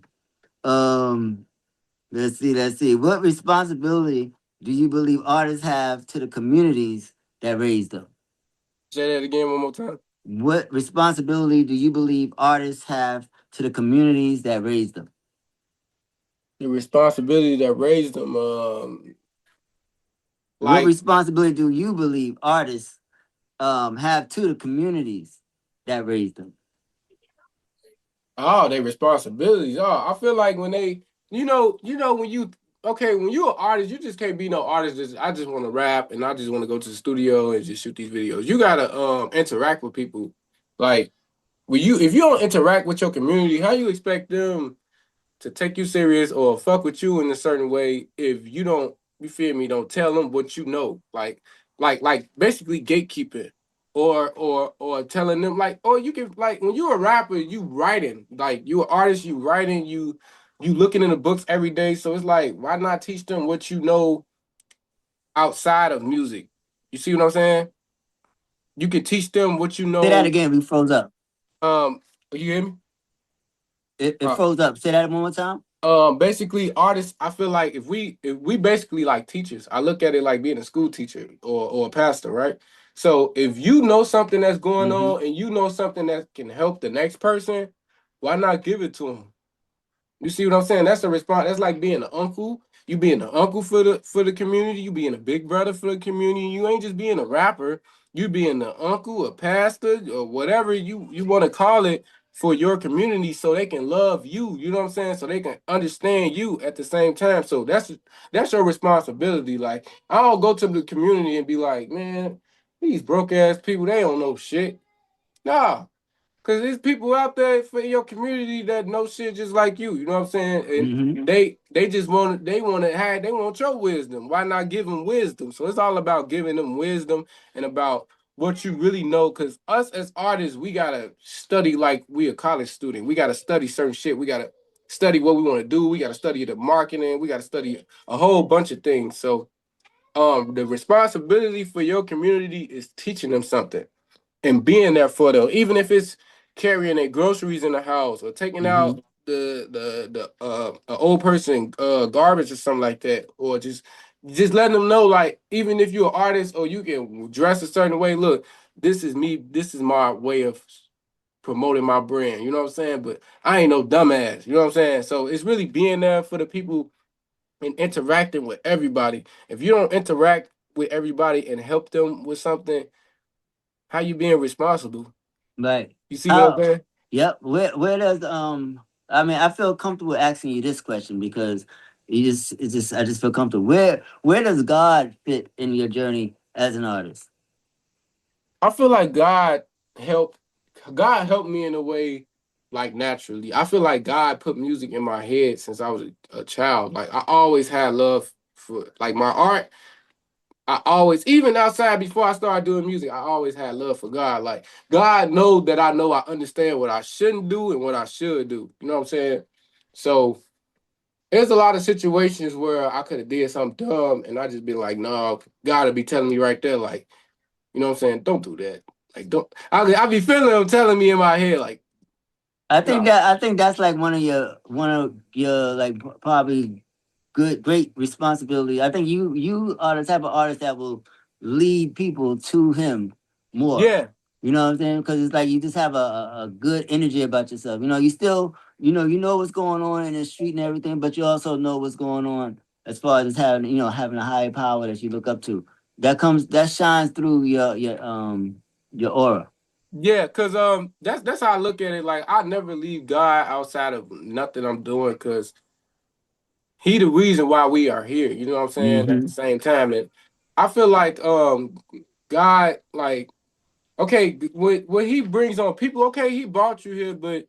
Um, let's see. What responsibility do you believe artists have to the communities that raised them? Say that again one more time. What responsibility do you believe artists have to the communities that raised them? The responsibility that raised them, What like responsibility do you believe artists have to the communities that raised them? oh, they responsibilities. Oh, I feel like when they, when you okay, when you're an artist, you just can't be no artist. Just I just want to rap and I just want to go to the studio and just shoot these videos. You gotta interact with people. Like when you if you don't interact with your community, how you expect them to take you serious or fuck with you in a certain way if you don't you feel me don't tell them what you know like basically gatekeeping or telling them like or you can like when you're a rapper you writing like you an artist you writing you looking in the books every day so it's like why not teach them what you know outside of music. You see what I'm saying? You can teach them what you Say that know. again. We froze up. You hear me? It froze up. Say that one more time. Basically artists I feel like if we basically like teachers. I look at it like being a school teacher or a pastor, right? So if you know something that's going Mm-hmm. on and you know something that can help the next person, why not give it to them? You see what I'm saying? That's a response. That's like being an uncle. You being an uncle for the community. You being a big brother for the community. You ain't just being a rapper. You being an uncle, a pastor, or whatever you want to call it for your community, so they can love you. You know what I'm saying? So they can understand you at the same time. So that's your responsibility. Like I don't go to the community and be like, man, these broke ass people, they don't know shit. Nah, cause there's people out there for your community that know shit just like you know what I'm saying? Mm-hmm. And they just they want your wisdom. Why not give them wisdom? So it's all about giving them wisdom and about what you really know. Cause us as artists, we gotta study like we a college student. We gotta study certain shit. We gotta study what we want to do. We gotta study the marketing. We gotta study a whole bunch of things. So the responsibility for your community is teaching them something and being there for them, even if it's carrying their groceries in the house or taking Mm-hmm. out the old person garbage or something like that, or just just letting them know, like, even if you're an artist or you can dress a certain way, look, this is me, this is my way of promoting my brand. You know what I'm saying? But I ain't no dumbass. You know what I'm saying? So it's really being there for the people and interacting with everybody. If you don't interact with everybody and help them with something, how you being responsible? Right. You see what I'm Oh, saying? yep. Where does I mean, I feel comfortable asking you this question because I just feel comfortable. Where does God fit in your journey as an artist? I feel like helped God helped me in a way like naturally. I feel like God put music in my head since I was a child. Like I always had love for like my art. I always, even outside before I started doing music, I always had love for God. Like God know I understand what I shouldn't do and what I should do. You know what I'm saying? So there's a lot of situations where I could have did something dumb and I just been like, no, God would be telling me right there, like, you know what I'm saying? Don't do that. Like, don't. I be feeling him telling me in my head, like, no. I think that's like one of your like probably great responsibility. I think you are the type of artist that will lead people to him more. Yeah, You know what I'm saying? Because it's like you just have a good energy about yourself. You know, you still you know what's going on in the street and everything, but you also know what's going on as far as having having a higher power that you look up to. That shines through your aura. yeah, cause that's how I look at it. Like, I never leave God outside of nothing I'm doing, cause He the reason why we are here. You know what I'm saying? At the Hmm. same time, and I feel like God, like, okay, when He brings on people, okay, He brought you here, but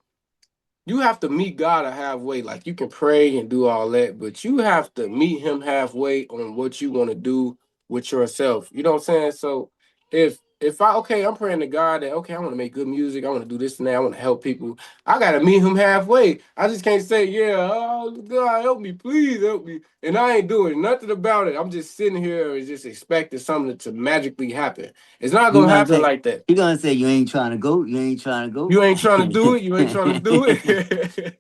you have to meet God halfway. Like you can pray and do all that, but you have to meet him halfway on what you want to do with yourself. You know what I'm saying? So if I okay, I'm praying to God that okay, I want to make good music, I want to do this and that, I want to help people. I gotta meet him halfway. I just can't say, yeah, oh God, help me, please help me. And I ain't doing nothing about it. I'm just sitting here and just expecting something to magically happen. It's not You're gonna gonna happen say like that. you're gonna say you ain't trying to go. You ain't trying to You ain't trying to do go. it. You ain't trying to do it.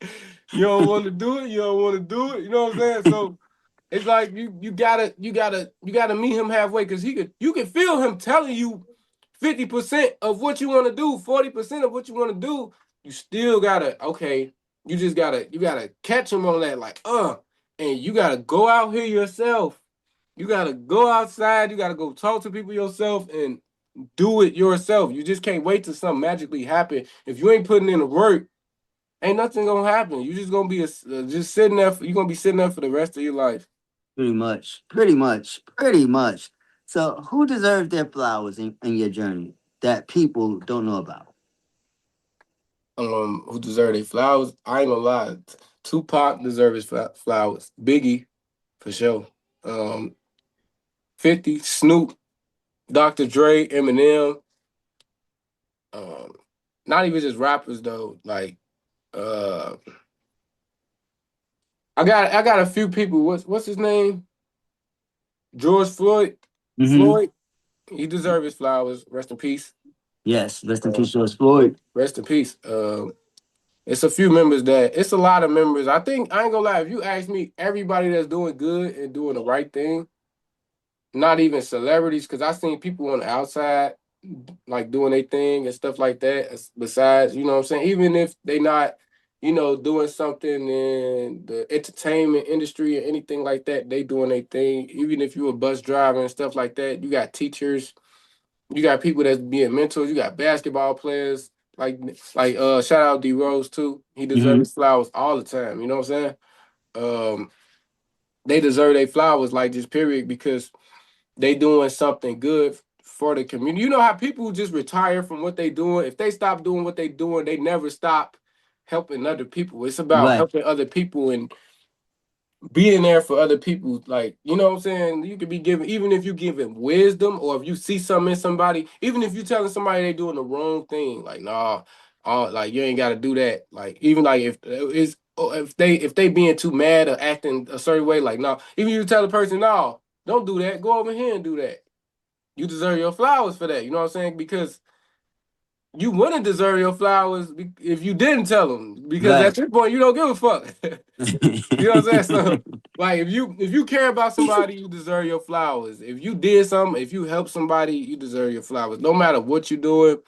You don't want to do it. You don't want to do it. You know what I'm saying? So it's like you gotta meet him halfway because you can feel him telling you 50% of what you want to do, 40% of what you want to do. You still gotta okay. You gotta catch him on that like and you gotta go out here yourself. You gotta go outside. You gotta go talk to people yourself and do it yourself. You just can't wait till something magically happen. If you ain't putting in the work, ain't nothing gonna happen. You just gonna be just sitting there. You're gonna be sitting there for the rest of your life. Pretty much, pretty much, pretty much. So, who deserves their flowers in your journey that people don't know about? Who deserve their flowers? I ain't gonna lie. Tupac deserves his flowers. Biggie, for sure. 50, Snoop, Dr. Dre, Eminem. Um, not even just rappers though. Like, uh, I got a few people. What's his name? George Floyd. Mm-hmm. Floyd. He deserves his flowers. Rest in peace. Yes, rest in Uh, peace, George Floyd. Rest in peace. It's a few members it's a lot of members. I think I ain't gonna lie. If you ask me, everybody that's doing good and doing the right thing, not even celebrities, because I seen people on the outside like doing their thing and stuff like that. Besides, you know what I'm saying, even if they not, doing something in the entertainment industry or anything like that, they doing their thing. Even if you a bus driver and stuff like that, you got teachers, you got people that's being mentors. You got basketball players shout out D Rose too. He deserves Mm-hmm. his flowers all the time. You know what I'm saying? Um, they deserve their flowers like just period because they doing something good for the community. You know how people just retire from what they doing. If they stop doing what they doing, they never stop helping other people. It's about Right, helping other people and being there for other people, like you know what I'm saying. You could be giving, even if you giving wisdom, or if you see something in somebody, even if you telling somebody they doing the wrong thing, like nah, like you ain't got to do that. Like even like if they being too mad or acting a certain way, like nah, even you tell the person no, don't do that, go over here and do that. You deserve your flowers for that. You know what I'm saying? Because you wouldn't deserve your flowers if you didn't tell them. Because at right. this point, you don't give a fuck. You know what I'm saying? So. Like if you care about somebody, you deserve your flowers. If you did something, if you help somebody, you deserve your flowers. No matter what you're doing,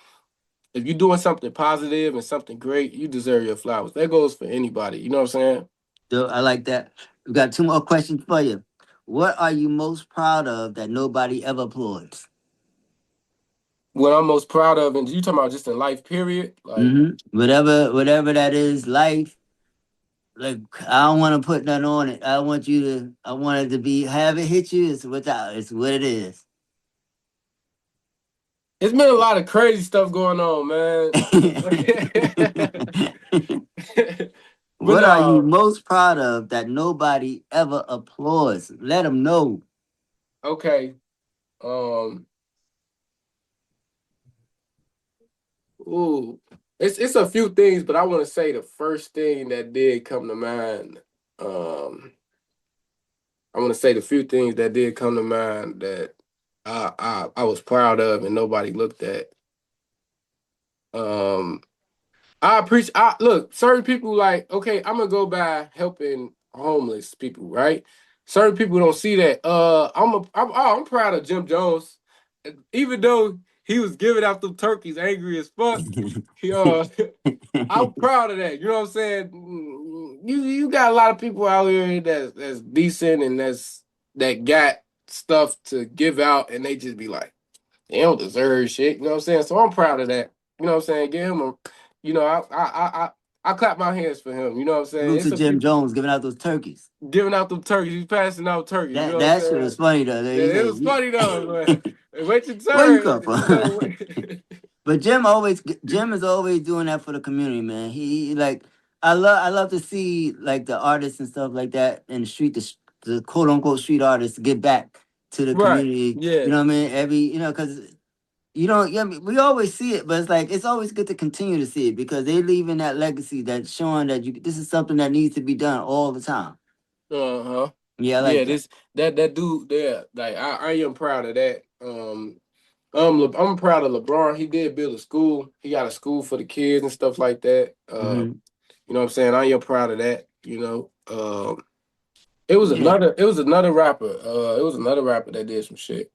if you're doing something positive and something great, you deserve your flowers. That goes for anybody. You know what I'm saying? So I like that. We got two more questions for you. What are you most proud of that nobody ever applauds? What I'm most proud of, and you talking about just in life, period. Like, Whatever that is, life. Like I don't want to put nothing on it. I want you to. I want it to be. Have it hit you. It's without. It's what it is. it's been a lot of crazy stuff going on, man. But What are you most proud of that nobody ever applauds? Let them know. okay. Um, ooh, it's a few things, but I want to say the first thing that did come to mind. Um, I want to say the few things that did come to mind that I was proud of and nobody looked at. Um, I appreciate. I look certain people like okay. I'm gonna go by helping homeless people, right? Certain people don't see that. I'm proud of Jim Jones, even though he was giving out them turkeys angry as fuck. He I'm proud of that. You know what I'm saying? You got a lot of people out here that's decent and that got stuff to give out, and they just be like, they don't deserve shit. You know what I'm saying? So I'm proud of that. You know what I'm saying? Give him a, you know, I clap my hands for him. You know what I'm saying? Salute It's to a Jim few Jones giving out those turkeys. giving out them turkeys. He's passing out turkeys. You That know what I'm that shit saying? was funny though. He It said, was funny though, man. Wait your "Where you turn. come You know. from?" But Jim is always doing that for the community, man. Like I love to see like the artists and stuff like that in the street, the quote unquote street artists get back to the Right. community. Yeah. You know what I mean? Because you don't. Yeah, I mean, we always see it, but it's like it's always good to continue to see it because they leaving that legacy that's showing that this is something that needs to be done all the time. Uh-huh. Yeah, I Yeah, like that. this that dude there, like I am proud of that. I'm proud of LeBron. He did build a school. He got a school for the kids and stuff like that. Hmm. You know what I'm saying? I am proud of that, you know. Yeah. It was another rapper. It was another rapper that did some shit.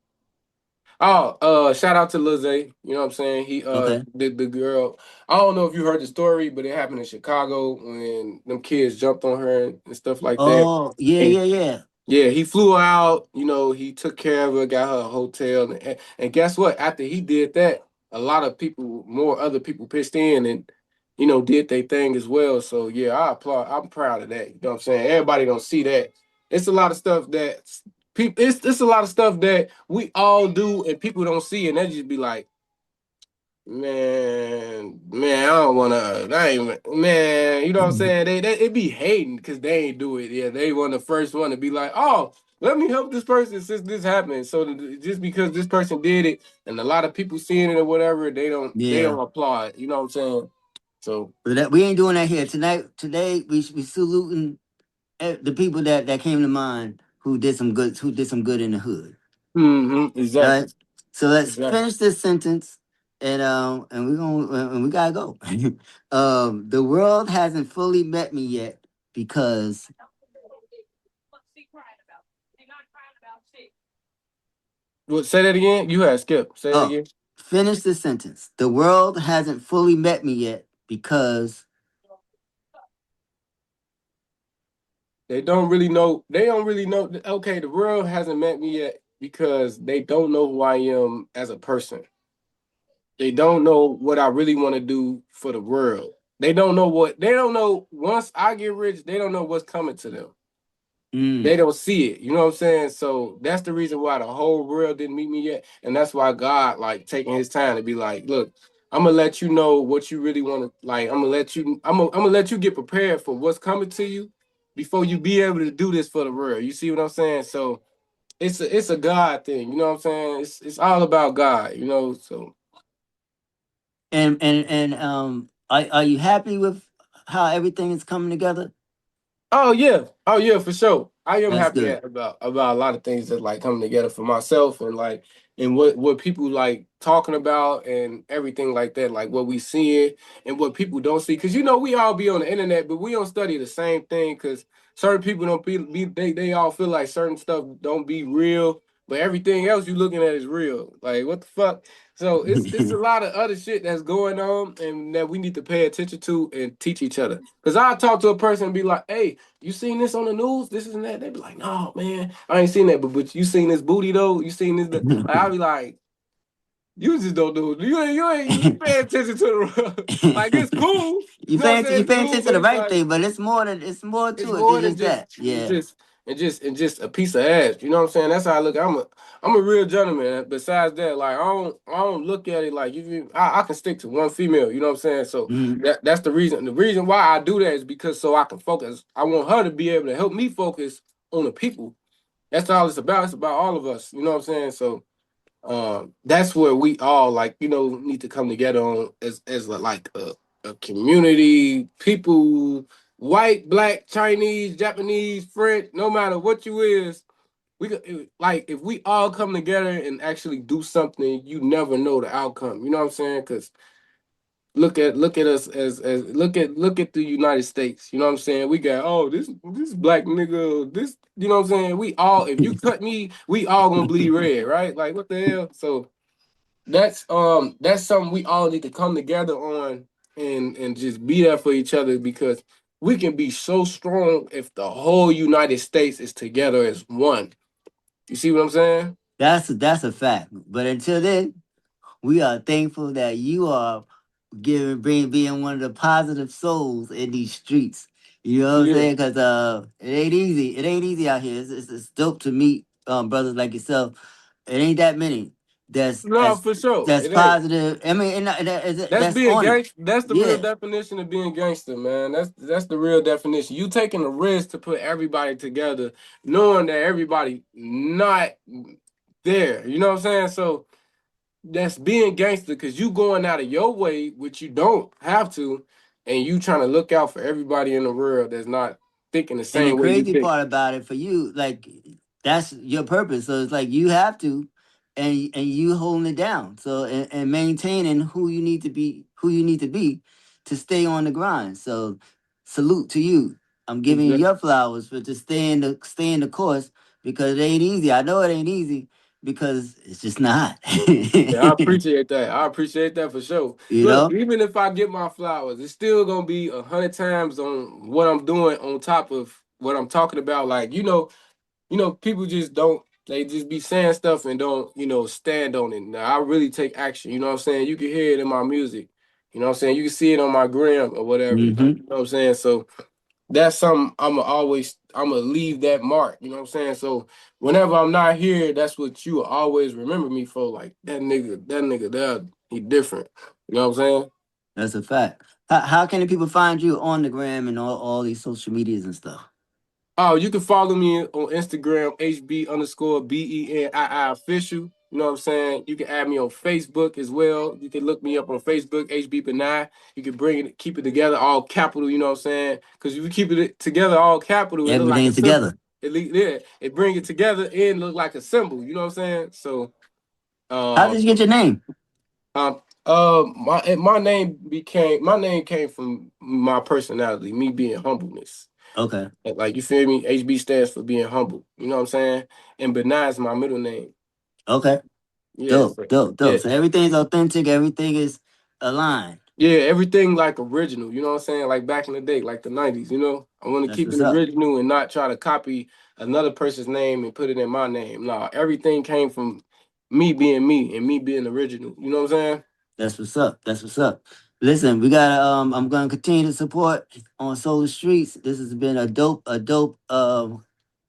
Oh, shout out to Lil Zay. You know what I'm saying? He Okay. did the girl. I don't know if you heard the story, but it happened in Chicago when them kids jumped on her and stuff like that. Oh yeah, yeah, yeah. Yeah, he flew out, you know, he took care of her, got her a hotel. And guess what? After he did that, a lot of people, more other people pitched in and, you know, did their thing as well. So, yeah, I applaud. I'm proud of that. You know what I'm saying? Everybody don't see that. It's a lot of stuff that people, it's a lot of stuff that we all do and people don't see. And they just be like, man, I don't wanna. I ain't, man. You know what I'm saying? They it be hating because they ain't do it. Yeah, they want the first one to be like, oh, let me help this person since this happened. So just because this person did it, and a lot of people seeing it or whatever, they Yeah. don't applaud. You know what I'm saying? So, But that, we ain't doing that here tonight. Today we saluting the people that came to mind who did some good in the hood. All exactly, right. So let's exactly. finish this sentence, and we gotta go. The world hasn't fully met me yet because What? Say that again. You had Skip. Say it oh, again. finish the sentence. The world hasn't fully met me yet because They don't really know. They don't really know. Okay, the world hasn't met me yet because they don't know who I am as a person. They don't know what I really want to do for the world. They don't know once I get rich, they don't know what's coming to them. mm, They don't see it. You know what I'm saying? So that's the reason why the whole world didn't meet me yet. And that's why God like taking his time to be like, look, I'm gonna let you know what you really want to like. I'm gonna let you get prepared for what's coming to you before you be able to do this for the world. You see what I'm saying? So it's a God thing, you know what I'm saying? It's all about God, you know. So are you happy with how everything is coming together? Oh yeah, for sure. I am That's happy good. about a lot of things that like coming together for myself and like and what people like talking about and everything like that, like what we seeing and what people don't see. Cause you know we all be on the internet, but we don't study the same thing. Cause certain people don't they all feel like certain stuff don't be real, but everything else you looking at is real. Like what the fuck? So it's a lot of other shit that's going on and that we need to pay attention to and teach each other. Cause I talk to a person and be like, hey, you seen this on the news? This is and that. They be like, no, man, I ain't seen that. But you seen this booty though? You seen this? Like, I be like, you just don't do it. You pay attention to the road. Like it's cool. You know what I'm saying? You It's paying cool, attention to but the it's right like thing, but it's more it's to it than more than just just that. Yeah. and just a piece of ass. You know what I'm saying? That's how I look. I'm a real gentleman. Besides that, like I don't look at it like I can stick to one female. You know what I'm saying? So Mhm. that's the reason. The reason why I do that is because so I can focus. I want her to be able to help me focus on the people. That's all it's about. It's about all of us. You know what I'm saying? So that's where we all like need to come together on as like a community, people, white, black, Chinese, Japanese, French, no matter what you is, we like if we all come together and actually do something, you never know the outcome. You know what I'm saying? Because look at us as look at the United States. You know what I'm saying? We got this black nigga, this you know what I'm saying? We all if you cut me, we all gonna bleed red, right? Like what the hell? So that's something we all need to come together on and just be there for each other because we can be so strong if the whole United States is together as one. You see what I'm saying? That's a fact. But until then, we are thankful that you are being one of the positive souls in these streets. You know what I'm Yeah. saying? Because it ain't easy. It ain't easy out here. It's dope to meet brothers like yourself. It ain't that many. That's No, that's for sure. that's It ain't. positive. I mean, That's that's being on it. gangster. That's the real Yeah, definition of being gangster, man. That's the real definition. You taking the risk to put everybody together, knowing that everybody not there. You know what I'm saying? So that's being gangster because you going out of your way, which you don't have to, and you trying to look out for everybody in the world that's not thinking the and the same way you crazy think. part about it for you, like that's your purpose. So it's like you have to, and you holding it down. So and maintaining who you need to be, to stay on the grind. So salute to you. I'm giving you Exactly. your flowers for to stay in the course because it ain't easy. I know it ain't easy because it's just not. Yeah, I appreciate that. I appreciate that for sure. You Look, know. even if I get my flowers, it's still gonna be 100 times on what I'm doing on top of what I'm talking about. Like people just don't. They just be saying stuff and don't stand on it. Now I really take action. You know what I'm saying? You can hear it in my music. You know what I'm saying? You can see it on my gram or whatever. Like, you know what I'm saying? So that's something I'm gonna leave that mark. You know what I'm saying? So whenever I'm not here, that's what you will always remember me for. Like that nigga there, he different. You know what I'm saying? That's a fact. How can the people find you on the gram and all these social medias and stuff? Oh, you can follow me on Instagram, HB_BENII official. You know what I'm saying? You can add me on Facebook as well. You can look me up on Facebook, HBBENII. You can keep it together, all capital. You know what I'm saying? Because if you keep it together, all capital, it look like a Everything symbol. together. It bring it together and look like a symbol. You know what I'm saying? So, How did um, you get your name? my name came from my personality, me being humbleness. Okay. Like you feel me? HB stands for being humble. You know what I'm saying? And Benai is my middle name. Okay. Yeah, Dope. so, Dope. yeah, Dope. So everything's authentic. Everything is aligned. yeah. Everything like original. You know what I'm saying? Like back in the day, like the '90s. I want to That's keep what's it up. original and not try to copy another person's name and put it in my name. No, everything came from me and me being original. You know what I'm saying? That's what's up. That's what's up. Listen, we gotta I'm gonna continue to support on Solar Streets. This has been a dope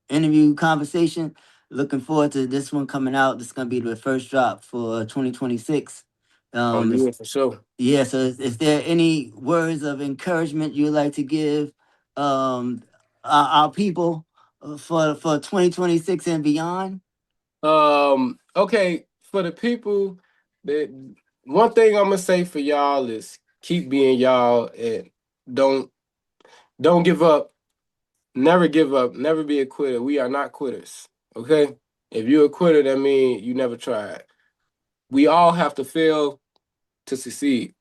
interview conversation. Looking forward to this one coming out. This is gonna be the first drop for 2026. Oh It's yeah, for sure. Yeah, so is there any words of encouragement you'd like to give our people for 2026 and beyond? Okay, for the people that one thing I'm gonna say for y'all is keep being y'all and don't don't give up. Never give up. Never be a quitter. We are not quitters. Okay? If you're a quitter, that means you never tried. We all have to fail to succeed.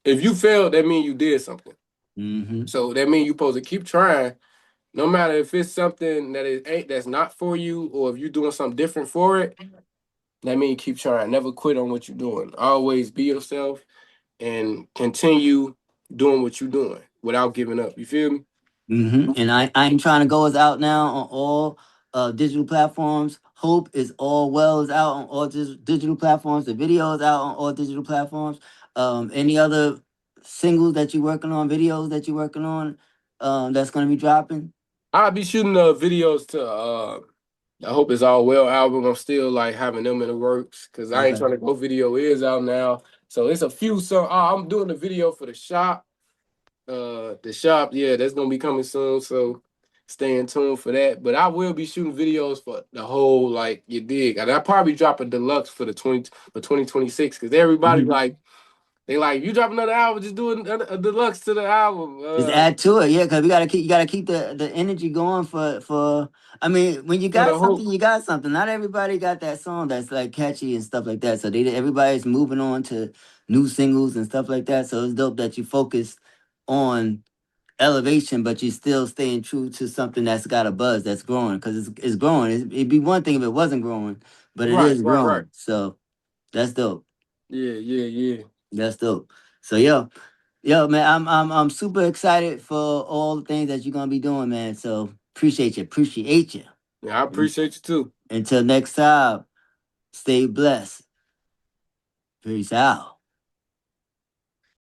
If you failed, that means you did something. Mm-hmm. So that means you're supposed to keep trying No matter if it's something that it ain't that's not for you, or if you're doing something different for it, that means keep trying. Never quit on what you're doing. Always be yourself and continue doing what you're doing without giving up. You feel me? And I ain't trying to go is out now on all digital platforms. Hope is all well is out on all digital platforms. The video is out on all digital platforms. Any other singles that you're working on, videos that you're working on, that's gonna be dropping? I'll be shooting videos to I hope it's all well album. I'm still like having them in the works because I ain't Okay. trying to go. Video is out now, so it's a few. So I'm doing the video for the shop. The shop, yeah, that's gonna be coming soon. So stay in tune for that. But I will be shooting videos for the whole, like, you dig. And I probably drop a deluxe for the 2026 because everybody Mhm. like, they like, you drop another album, just do a deluxe to the album. Just add to it, yeah, because we gotta keep you gotta keep the energy going for. I mean, when you For got the whole something, you got something. Not everybody got that song that's like catchy and stuff like that. So everybody's moving on to new singles and stuff like that. So it's dope that you focus on elevation, but you still staying true to something that's got a buzz that's growing because it's growing. It'd be one thing if it wasn't growing, but it right, is right, right. growing. So that's dope. Yeah, yeah, yeah. That's dope. So yo, man, I'm super excited for all the things that you're gonna be doing, man. So appreciate you. Yeah, I appreciate you too. Until next time, stay blessed. Peace out.